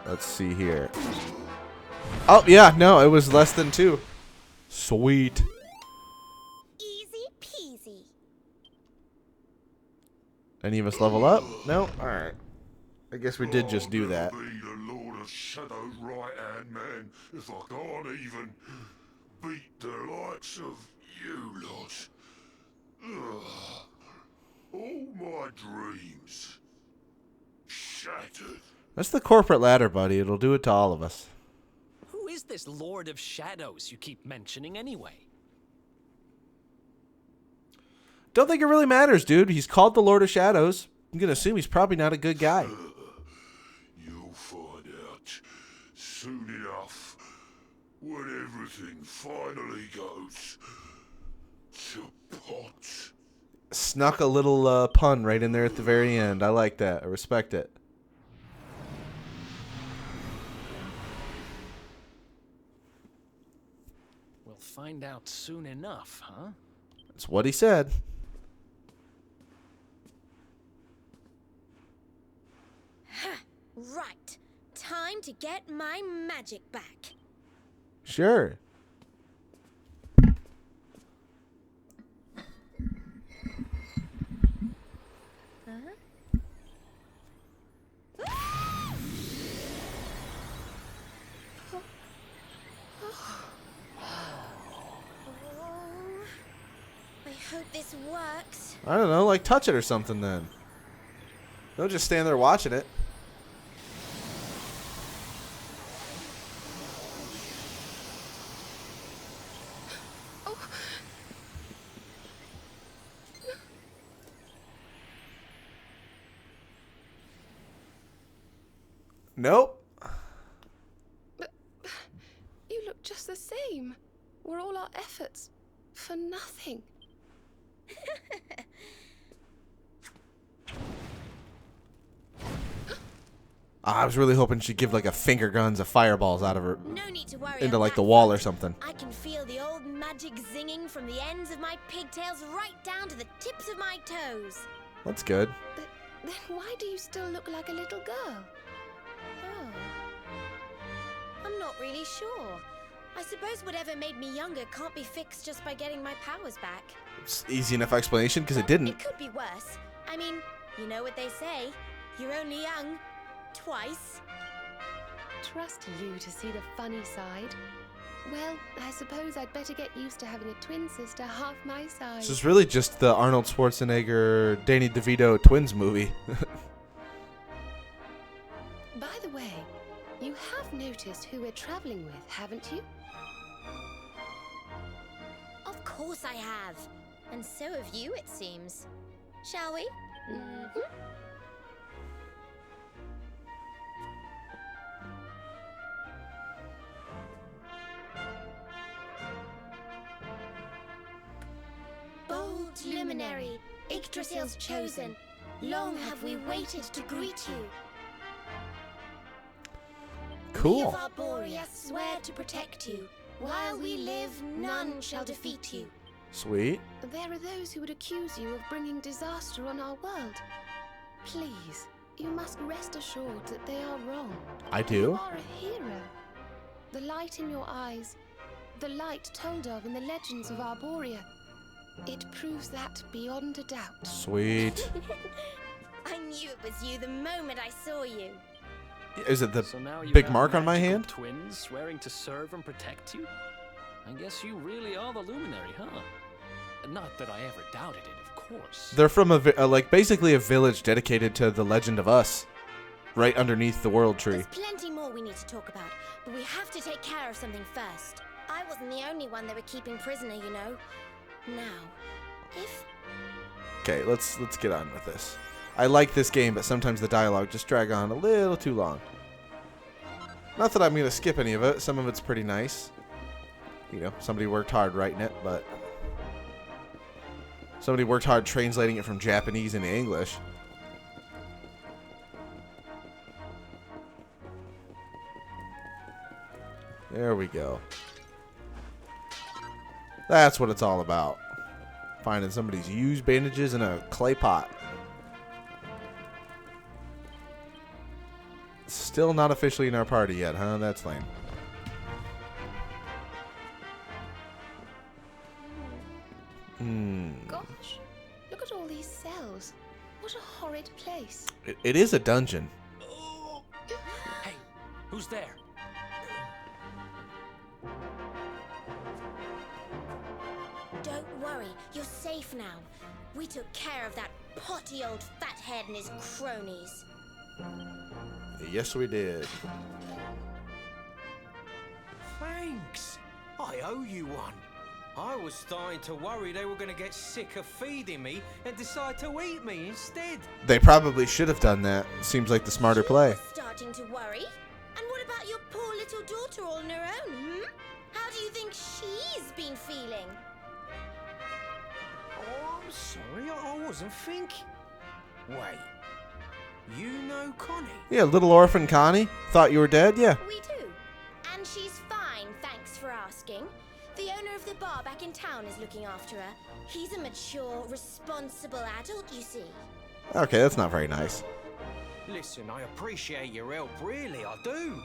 Let's see here. Oh, yeah, no, it was less than 2. Sweet. Easy peasy. Any of us level up? No? Alright. I guess we did just do that. Be the Lord of Shadow's right-hand man if I can't even beat the likes of you lot. Ugh. All my dreams shattered. That's the corporate ladder, buddy. It'll do it to all of us. Who is this Lord of Shadows you keep mentioning anyway? Don't think it really matters, dude. He's called the Lord of Shadows. I'm gonna assume he's probably not a good guy. You'll find out soon enough when everything finally goes to pot. Snuck a little pun right in there at the very end. I like that. I respect it. We'll find out soon enough, huh? That's what he said. Right. Time to get my magic back. Sure. I hope this works. I don't know, like touch it or something then. Don't just stand there watching it. Nope. But you look just the same. Were all our efforts for nothing? I was really hoping she'd give like a finger guns of fireballs out of her No need to worry into on like that the wall or front. something. I can feel the old magic zinging from the ends of my pigtails right down to the tips of my toes. That's good. But then why do you still look like a little girl? Oh. I'm not really sure. I suppose whatever made me younger can't be fixed just by getting my powers back. It's easy enough explanation because it didn't. It could be worse. I mean, you know what they say. You're only young. Twice. Trust you to see the funny side. Well, I suppose I'd better get used to having a twin sister half my size. This is really just the Arnold Schwarzenegger, Danny DeVito twins movie. By the way, you have noticed who we're traveling with, haven't you? Of course I have. And so have you, it seems. Shall we? Mm-hmm. Bold luminary, Yggdrasil's chosen. Long have we waited to greet you. We Cool. of Arborea swear to protect you. While we live, none shall defeat you. Sweet. There are those who would accuse you of bringing disaster on our world. Please, you must rest assured that they are wrong. I You do. are a hero. The light in your eyes, the light told of in the legends of Arborea, it proves that beyond a doubt. Sweet. I knew it was you the moment I saw you. Is it the So now you big have mark on my magical hand? Twins swearing to serve and protect you? I guess you really are the luminary, huh? Not that I ever doubted it, of course. They're from like basically a village dedicated to the legend of us, right underneath the world tree. There's plenty more we need to talk about, but we have to take care of something first. I wasn't the only one they were keeping prisoner, you know. Now, if... Okay, let's get on with this. I like this game, but sometimes the dialogue just drag on a little too long. Not that I'm gonna skip any of it. Some of it's pretty nice. You know, somebody worked hard writing it, but somebody worked hard translating it from Japanese into English. There we go. That's what it's all about. Finding somebody's used bandages in a clay pot. Still not officially in our party yet, huh? That's lame. Gosh, look at all these cells. What a horrid place. It is a dungeon. Hey, who's there? Don't worry, you're safe now. We took care of that potty old fathead and his cronies. Yes, we did. Thanks. I owe you one. I was starting to worry they were going to get sick of feeding me and decide to eat me instead. They probably should have done that. Seems like the smarter play. You're starting to worry? And what about your poor little daughter all on her own, hmm? How do you think she's been feeling? Oh, I'm sorry. I wasn't thinking. Wait. You know Connie? Yeah, little orphan Connie. Thought you were dead? Yeah. We do. And she's fine, thanks for asking. The owner of the bar back in town is looking after her. He's a mature, responsible adult, you see. Okay, that's not very nice. Listen, I appreciate your help, really, I do.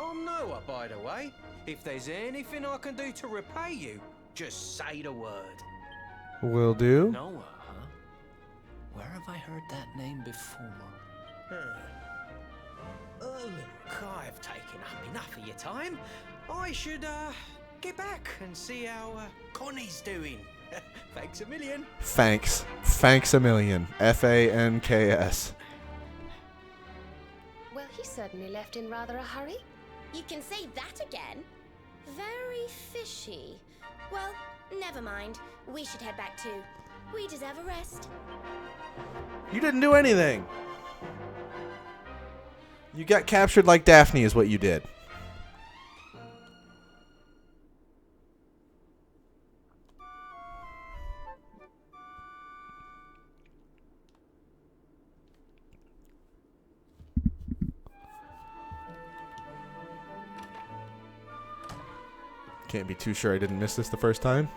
I'm Noah, by the way. If there's anything I can do to repay you, just say the word. Will do. Noah, huh? Where have I heard that name before? Look, I've taken up enough of your time. I should, get back and see how, Connie's doing. Thanks a million. Thanks. Thanks a million. Fanks. Well, he certainly left in rather a hurry. You can say that again. Very fishy. Well, never mind. We should head back too. We deserve a rest. You didn't do anything. You got captured like Daphne is what you did. Can't be too sure I didn't miss this the first time.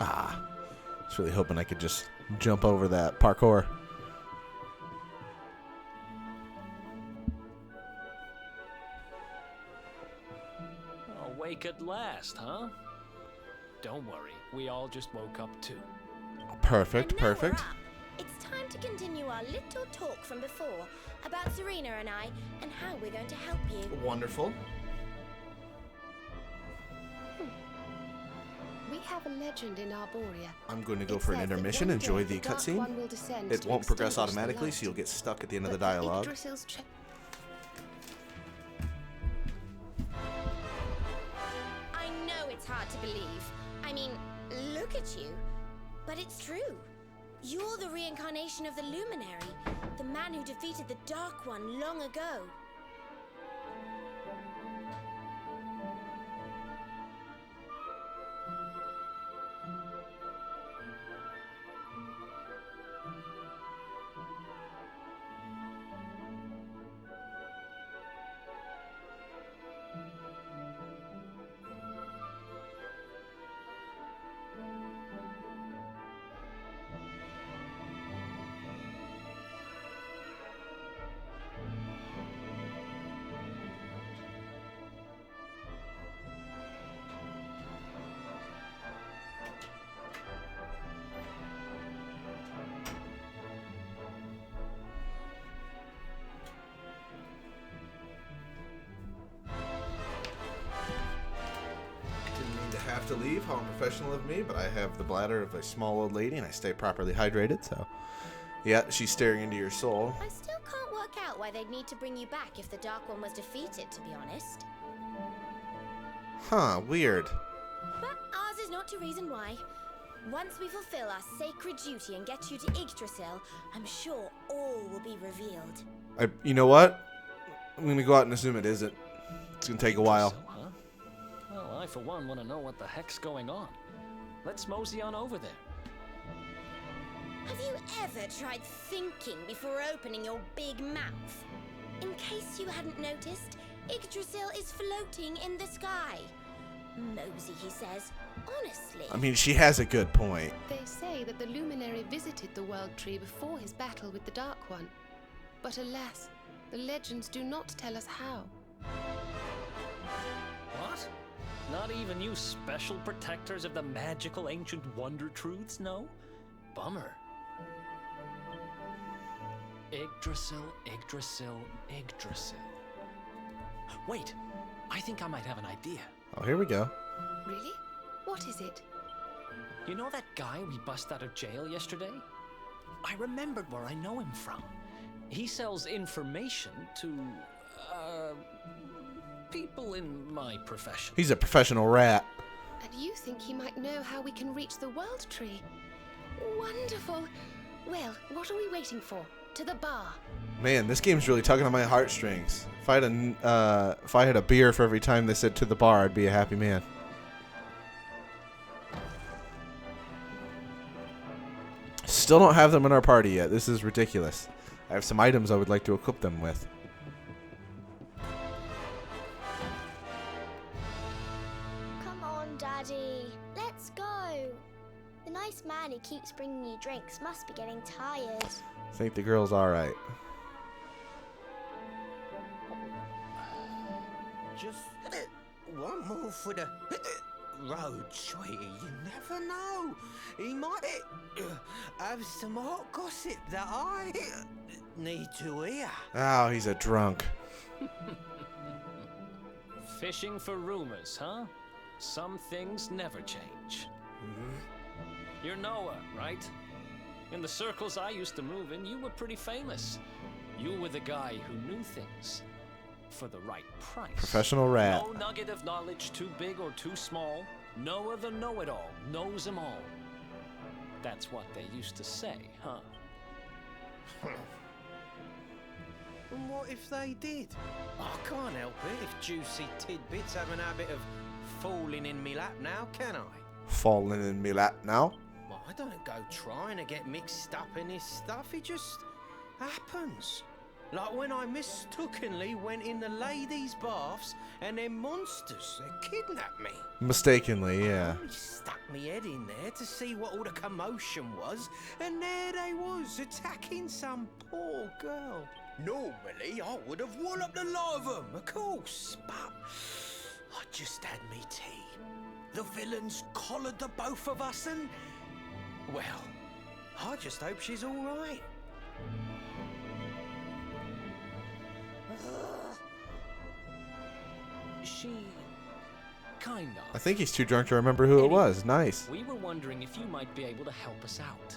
Ah. I was really hoping I could just jump over that parkour. at last, huh? Don't worry, we all just woke up too. Perfect, And now we're perfect. up. It's time to continue our little talk from before about Serena and I and how we're going to help you. Wonderful. We have a legend in Arborea. I'm going to go It for an says that intermission. one day Enjoy the Dark cutscene. One will descend It to won't progress extinguish the automatically, light. so you'll get stuck at the end of the But dialogue. Yggdrasil's I know it's hard to believe. I mean, look at you. But it's true. You're the reincarnation of the Luminary, the man who defeated the Dark One long ago. Didn't mean to have to leave. How unprofessional of me, but I have the bladder of a small old lady and I stay properly hydrated, so. Yeah, she's staring into your soul. I still can't work out why they'd need to bring you back if the Dark One was defeated, to be honest. Huh, weird. But ours is not to reason why. Once we fulfill our sacred duty and get you to Yggdrasil, I'm sure all will be revealed. You know what? I'm gonna go out and assume it isn't. It's gonna take a while. So, huh? Well, I for one want to know what the heck's going on. Let's mosey on over there. Have you ever tried thinking before opening your big mouth? In case you hadn't noticed, Yggdrasil is floating in the sky. Mosey, he says. Honestly. I mean, she has a good point. They say that the Luminary visited the World Tree before his battle with the Dark One. But alas, the legends do not tell us how. What? Not even you special protectors of the magical ancient wonder truths, no? Bummer. Yggdrasil, Yggdrasil, Yggdrasil. Wait, I think I might have an idea. Oh, here we go. Really? What is it? You know that guy we bust out of jail yesterday? I remembered where I know him from. He sells information to, people in my profession. He's a professional rat. And you think he might know how we can reach the World Tree? Wonderful! Well, what are we waiting for? To the bar. Man, this game's really tugging on my heartstrings. If I had a beer for every time they said to the bar, I'd be a happy man. Still don't have them in our party yet. This is ridiculous. I have some items I would like to equip them with. Come on, Daddy. Let's go. The nice man who keeps bringing you drinks must be getting tired. I think the girl's alright. Just one more for the road, sweetie. You never know. He might have some hot gossip that I need to hear. Oh, he's a drunk. Fishing for rumors, huh? Some things never change. You're Noah, right? In the circles I used to move in, you were pretty famous. You were the guy who knew things for the right price. Professional rat. No nugget of knowledge too big or too small. Noah the know-it-all knows them all. That's what they used to say, huh? And what if they did? I can't help it if juicy tidbits have an habit of falling in me lap now, can I? Falling in me lap now. Well, I don't go trying to get mixed up in this stuff, it just happens. Like when I mistakenly went in the ladies' baths and them monsters, they kidnapped me. Mistakenly, yeah. I stuck me head in there to see what all the commotion was, and there they was, attacking some poor girl. Normally, I would have walloped the lot of them, of course, but I just had me tea. The villains collared the both of us and... Well, I just hope she's all right. She... kind of. I think he's too drunk to remember who it was. Nice. We were wondering if you might be able to help us out.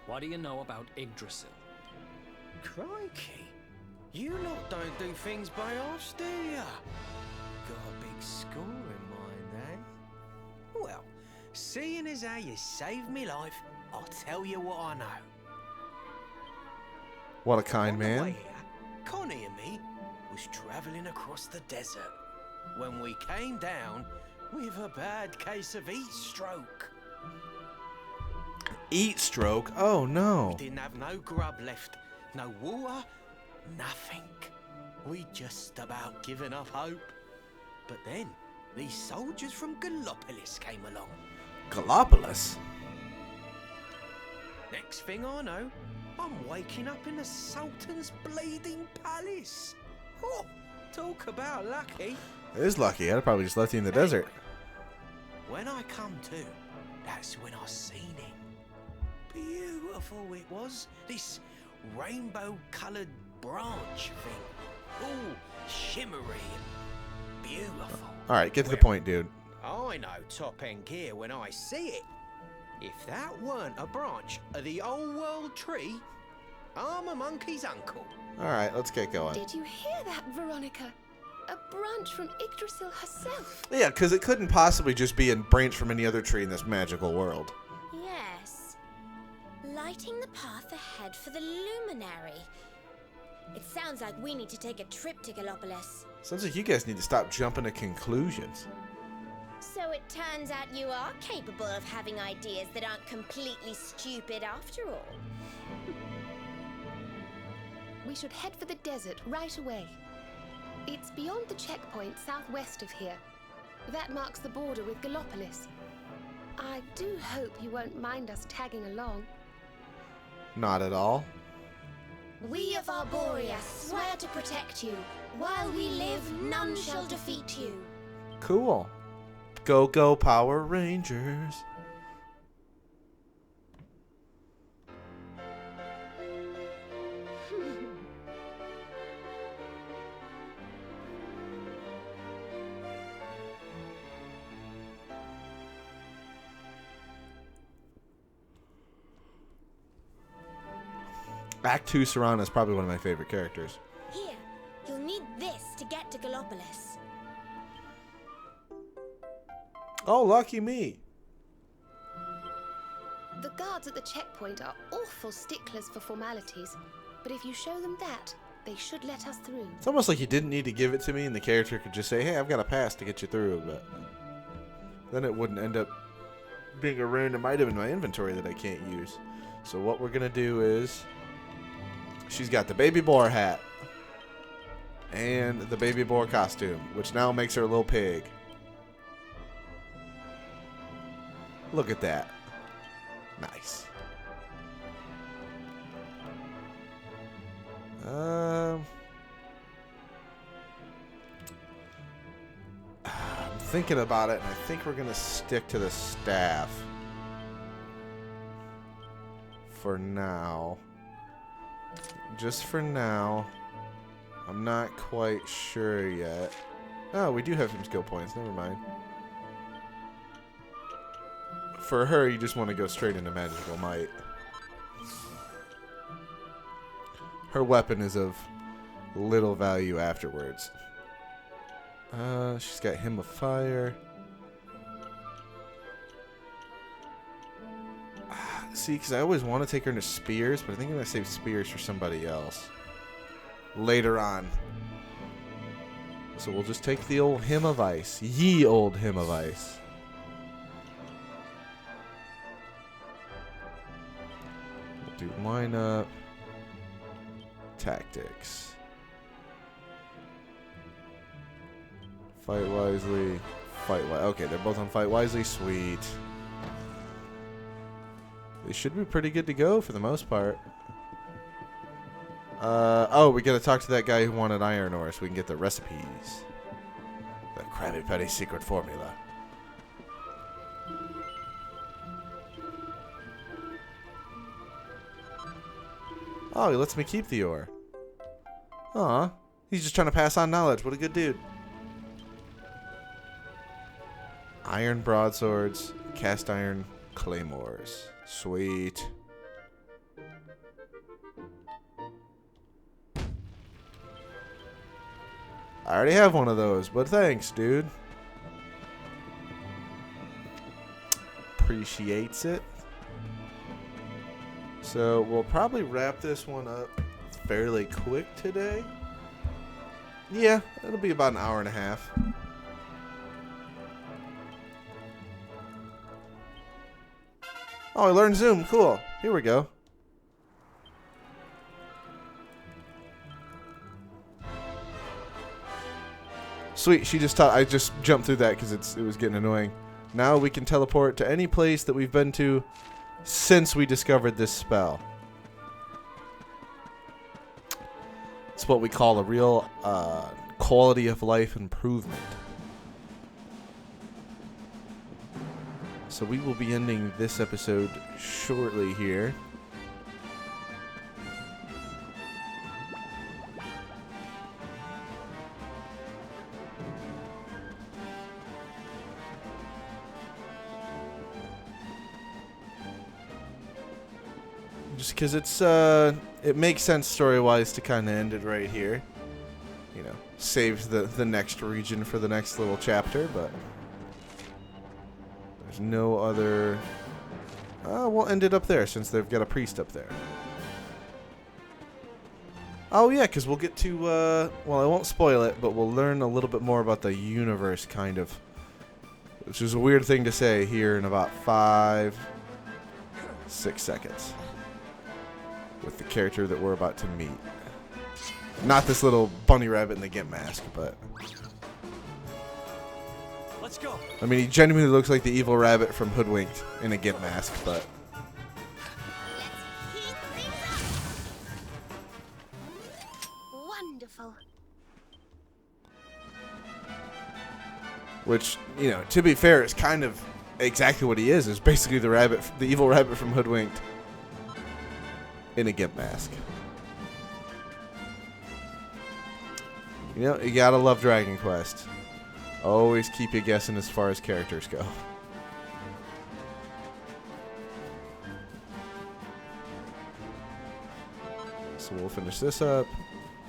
What do you know about Yggdrasil? Crikey. You lot don't do things by halves, do ya? Got a big score in mind, eh? Well, seeing as how you saved me life, I'll tell you what I know. What a kind On the way man. here, Connie and me was travelling across the desert when we came down with a bad case of heat stroke. Eat stroke? Oh no. We didn't have no grub left, no water, nothing. We just about given up hope. But then these soldiers from Gallopolis came along. Gallopolis? Next thing I know, I'm waking up in the Sultan's bleeding palace. Oh, talk about lucky. It is lucky. I'd have probably just left you in the desert. When I come to, that's when I seen him. Beautiful it was. This rainbow-coloured branch thing. All shimmery and beautiful. Alright, get to the point, dude. I know top-end gear when I see it. If that weren't a branch of the old world tree, I'm a monkey's uncle. Alright, let's get going. Did you hear that, Veronica? A branch from Yggdrasil herself. Yeah, because it couldn't possibly just be a branch from any other tree in this magical world. Yes. Lighting the path ahead for the luminary. It sounds like we need to take a trip to Gallopolis. Sounds like you guys need to stop jumping to conclusions. So it turns out you are capable of having ideas that aren't completely stupid after all. We should head for the desert right away. It's beyond the checkpoint southwest of here. That marks the border with Gallopolis. I do hope you won't mind us tagging along. Not at all. We of Arborea swear to protect you. While we live, none shall defeat you. Cool. Go, go, Power Rangers. Act 2 Serana is probably one of my favorite characters. Here, you'll need this to get to Gallopolis. Oh, lucky me. The guards at the checkpoint are awful sticklers for formalities, but if you show them that, they should let us through. It's almost like you didn't need to give it to me and the character could just say, hey, I've got a pass to get you through, but then it wouldn't end up being a random item in my inventory that I can't use. So what we're going to do is, she's got the baby boar hat and the baby boar costume, which now makes her a little pig. Look at that. Nice. I'm thinking about it, and I think we're going to stick to the staff for now. Just for now. I'm not quite sure yet. Oh, we do have some skill points. Never mind. For her, you just want to go straight into Magical Might. Her weapon is of little value afterwards. She's got Hymn of Fire. See, because I always want to take her into Spears, but I think I'm going to save Spears for somebody else later on. So we'll just take the old Hymn of Ice. Ye old Hymn of Ice. We'll do lineup. Tactics. Fight wisely. Fight wisely. Okay, they're both on Fight Wisely. Sweet. They should be pretty good to go for the most part. Oh, we gotta talk to that guy who wanted iron ore so we can get the recipes. The Krabby Patty secret formula. Oh, he lets me keep the ore. Aw, he's just trying to pass on knowledge. What a good dude. Iron broadswords, cast iron claymores. Sweet. I already have one of those, but thanks, dude. Appreciates it. So we'll probably wrap this one up fairly quick today. Yeah, it'll be about an hour and a half. Oh, I learned Zoom. Cool. Here we go. Sweet. She just taught. I just jumped through that because it was getting annoying. Now we can teleport to any place that we've been to since we discovered this spell. It's what we call a real quality of life improvement. So we will be ending this episode shortly here. Just because it makes sense story-wise to kind of end it right here. You know, saves the next region for the next little chapter, but there's no other... we'll end it up there since they've got a priest up there. Oh yeah, because we'll get to, well, I won't spoil it, but we'll learn a little bit more about the universe, kind of. Which is a weird thing to say here in about 5-6 seconds. With the character that we're about to meet. Not this little bunny rabbit in the Gimp mask, but... Let's go. I mean, he genuinely looks like the evil rabbit from Hoodwinked in a Gimp mask, but... Wonderful. Which, you know, to be fair, is kind of exactly what he is basically the evil rabbit from Hoodwinked in a Gimp mask. You know, you gotta love Dragon Quest. Always keep you guessing as far as characters go. So we'll finish this up.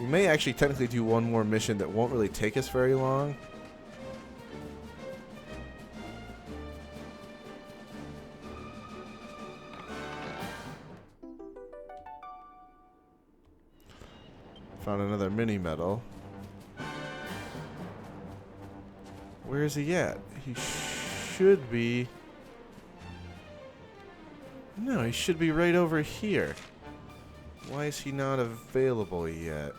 We may actually technically do one more mission that won't really take us very long. Found another mini medal. Where is he at? He should be... No, he should be right over here. Why is he not available yet?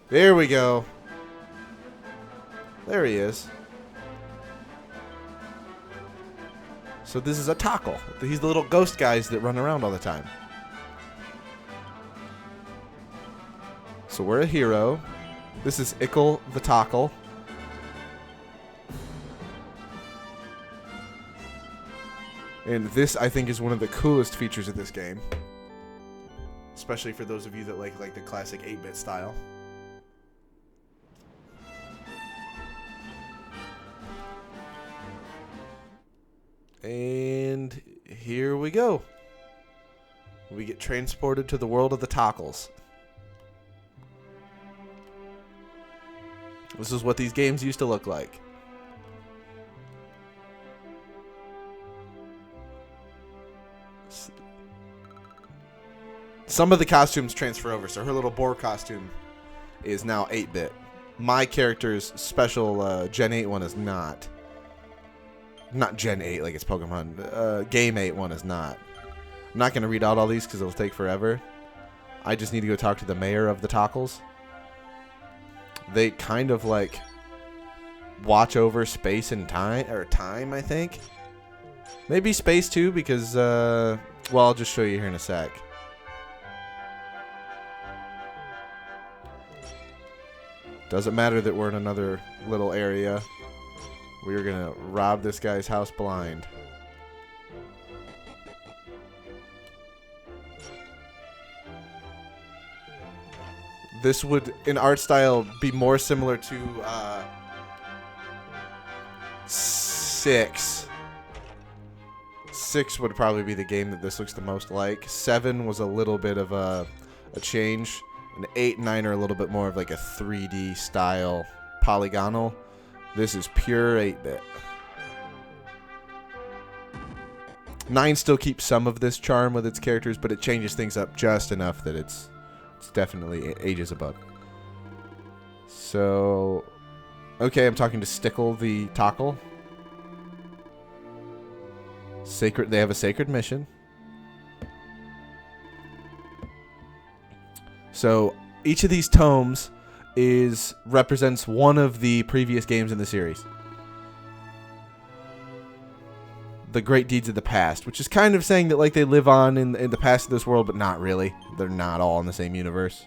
There we go. There he is. So this is a Tockle. He's the little ghost guys that run around all the time. So we're a hero. This is Ickle the Tockle. And this, I think, is one of the coolest features of this game. Especially for those of you that like the classic 8-bit style. And here we go. We get transported to the world of the Tockles. This is what these games used to look like. Some of the costumes transfer over, so her little boar costume is now 8-bit. My character's special Gen 8 one is not. Not Gen 8 like it's Pokemon. Game 8 one is not. I'm not going to read out all these because it'll take forever. I just need to go talk to the mayor of the Tockles. They kind of like watch over space and time, or time, I think. Maybe space too, because, well, I'll just show you here in a sec. Doesn't matter that we're in another little area. We're gonna rob this guy's house blind. This would, in art style, be more similar to 6. 6 would probably be the game that this looks the most like. 7 was a little bit of a change. And 8 and 9 are a little bit more of like a 3D style polygonal. This is pure 8-bit. 9 still keeps some of this charm with its characters, but it changes things up just enough that it's definitely ages above. So, okay, I'm talking to Stickle the Tockle. They have a sacred mission. So each of these tomes represents one of the previous games in the series. The great deeds of the past, which is kind of saying that like they live on in the past of this world, but not really. They're not all in the same universe.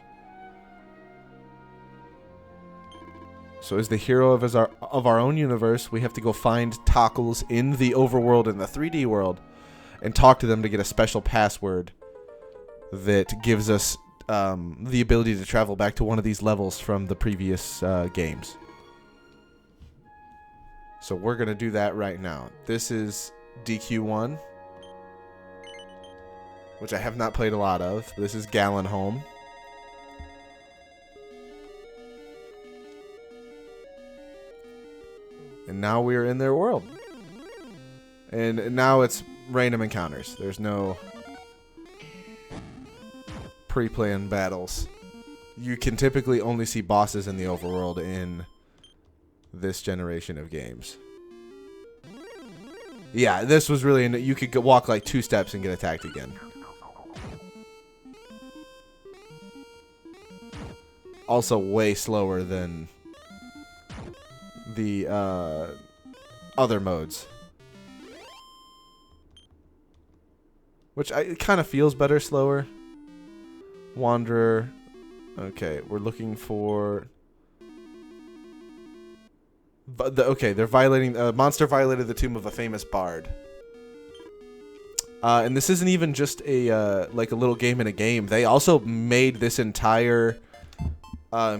So as the hero of our own universe, we have to go find Tockles in the overworld, in the 3D world, and talk to them to get a special password that gives us the ability to travel back to one of these levels from the previous games. So we're going to do that right now. This is DQ1, which I have not played a lot of. This is Gallenholm. And now we are in their world. And now it's random encounters. There's no pre-planned battles. You can typically only see bosses in the overworld in this generation of games. Yeah, this was really... You could walk like 2 steps and get attacked again. Also way slower than the other modes. Which it kind of feels better slower. Wanderer. Okay, we're looking for... Okay, they're violating... monster violated the tomb of a famous bard. And this isn't even just a like a little game in a game. They also made this entire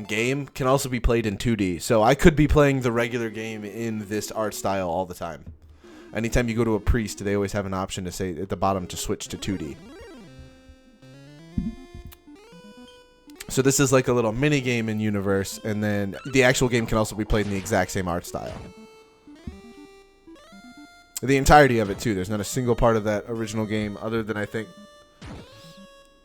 game can also be played in 2D. So I could be playing the regular game in this art style all the time. Anytime you go to a priest, they always have an option to say at the bottom to switch to 2D. So this is like a little mini game in universe, and then the actual game can also be played in the exact same art style. The entirety of it too. There's not a single part of that original game other than I think...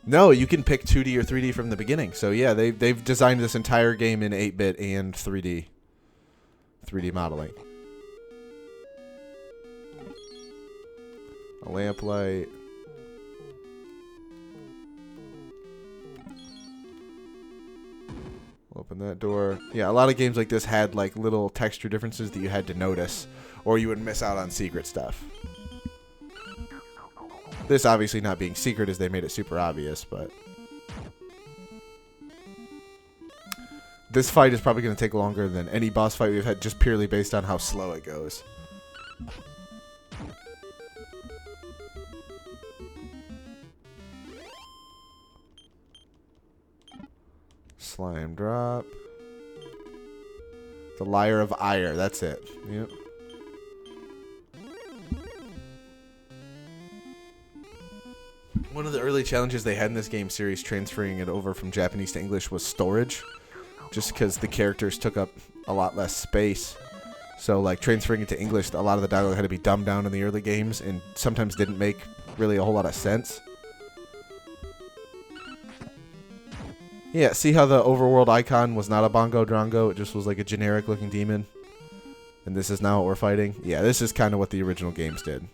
No, you can pick 2D or 3D from the beginning. So yeah, they've designed this entire game in 8-bit and 3D modeling. A lamplight. Open that door. Yeah, a lot of games like this had like little texture differences that you had to notice, or you would miss out on secret stuff. This obviously not being secret as they made it super obvious, but... This fight is probably going to take longer than any boss fight we've had, just purely based on how slow it goes. Slime drop. The Lyre of Ire, that's it. Yep. One of the early challenges they had in this game series, transferring it over from Japanese to English, was storage. Just because the characters took up a lot less space. So, like, transferring it to English, a lot of the dialogue had to be dumbed down in the early games, and sometimes didn't make really a whole lot of sense. Yeah, see how the overworld icon was not a Bongo Drongo? It just was like a generic-looking demon? And this is now what we're fighting? Yeah, this is kind of what the original games did.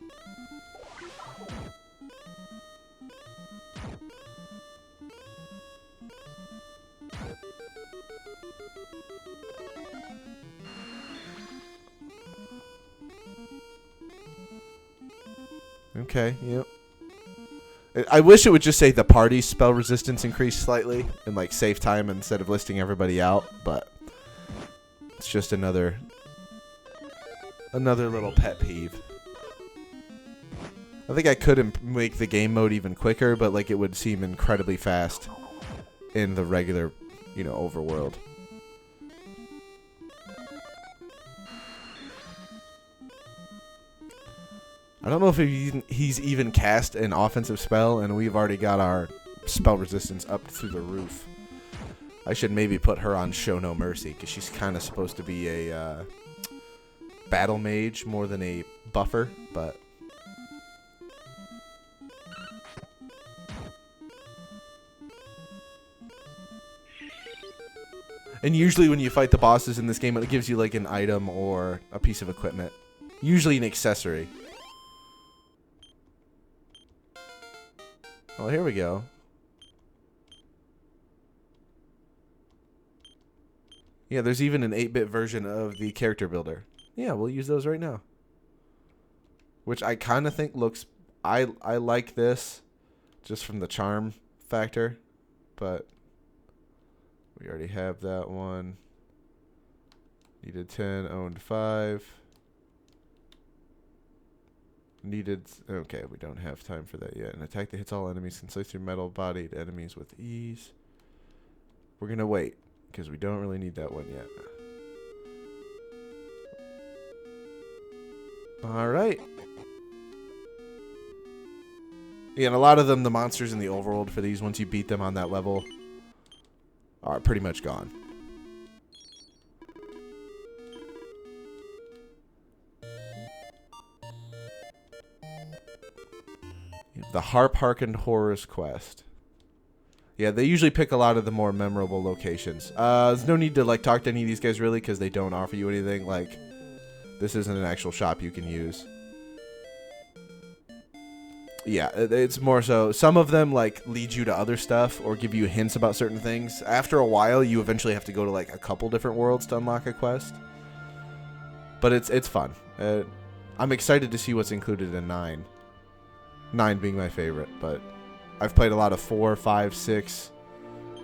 Okay, yep. I wish it would just say the party's spell resistance increased slightly and like save time instead of listing everybody out, but It's just another little pet peeve. I think I could make the game mode even quicker, but like it would seem incredibly fast in the regular, overworld. I don't know if he's even cast an offensive spell, and we've already got our spell resistance up through the roof. I should maybe put her on Show No Mercy, because she's kind of supposed to be a battle mage more than a buffer, but... And usually when you fight the bosses in this game, it gives you like an item or a piece of equipment. Usually an accessory. Oh, here we go. Yeah, there's even an 8-bit version of the character builder. Yeah, we'll use those right now. Which I kind of think looks... I like this just from the charm factor, but... We already have that one. Needed 10, owned 5. Needed... Okay, we don't have time for that yet. An attack that hits all enemies can slice through metal-bodied enemies with ease. We're going to wait, because we don't really need that one yet. Alright. Yeah, and a lot of them, the monsters in the overworld for these, once you beat them on that level... are pretty much gone. The Harp Harkened Horrors quest. Yeah, they usually pick a lot of the more memorable locations. There's no need to like talk to any of these guys really, because they don't offer you anything. Like, this isn't an actual shop you can use. Yeah, it's more so. Some of them like lead you to other stuff or give you hints about certain things. After a while, you eventually have to go to like a couple different worlds to unlock a quest. But it's fun. I'm excited to see what's included in 9. 9 being my favorite, but I've played a lot of 4, 5, 6,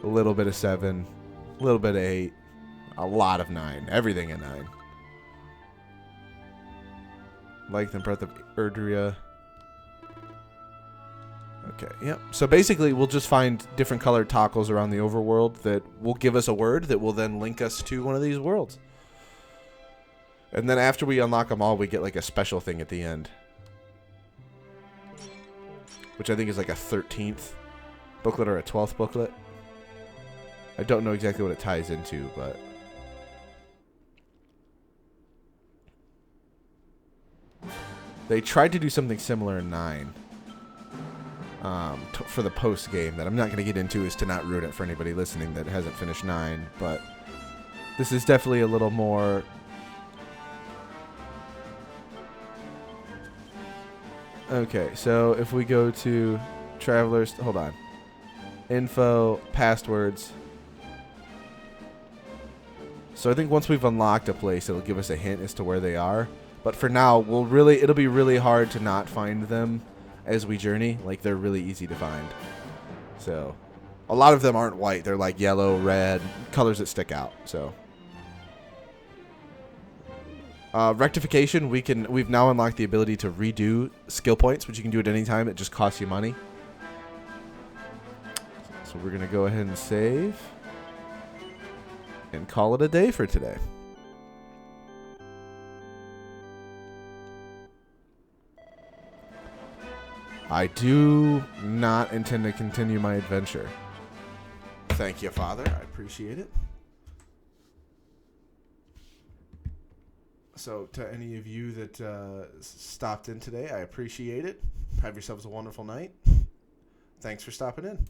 a little bit of 7, a little bit of 8, a lot of 9, everything in 9. Like the Breath of Erdrea. Okay, yep. So basically, we'll just find different colored toggles around the overworld that will give us a word that will then link us to one of these worlds. And then after we unlock them all, we get like a special thing at the end. Which I think is like a 13th booklet or a 12th booklet. I don't know exactly what it ties into, but... They tried to do something similar in 9. For the post game that I'm not going to get into, is to not ruin it for anybody listening that hasn't finished 9, but this is definitely a little more okay. So if we go to travelers, hold on, info, passwords. So I think once we've unlocked a place, it'll give us a hint as to where they are, but for now it'll be really hard to not find them as we journey. Like, they're really easy to find. So a lot of them aren't white, they're like yellow, red, colors that stick out. So rectification, we've now unlocked the ability to redo skill points, which you can do at any time. It just costs you money. So we're gonna go ahead and save and call it a day for today. I do not intend to continue my adventure. Thank you, Father. I appreciate it. So, to any of you that stopped in today, I appreciate it. Have yourselves a wonderful night. Thanks for stopping in.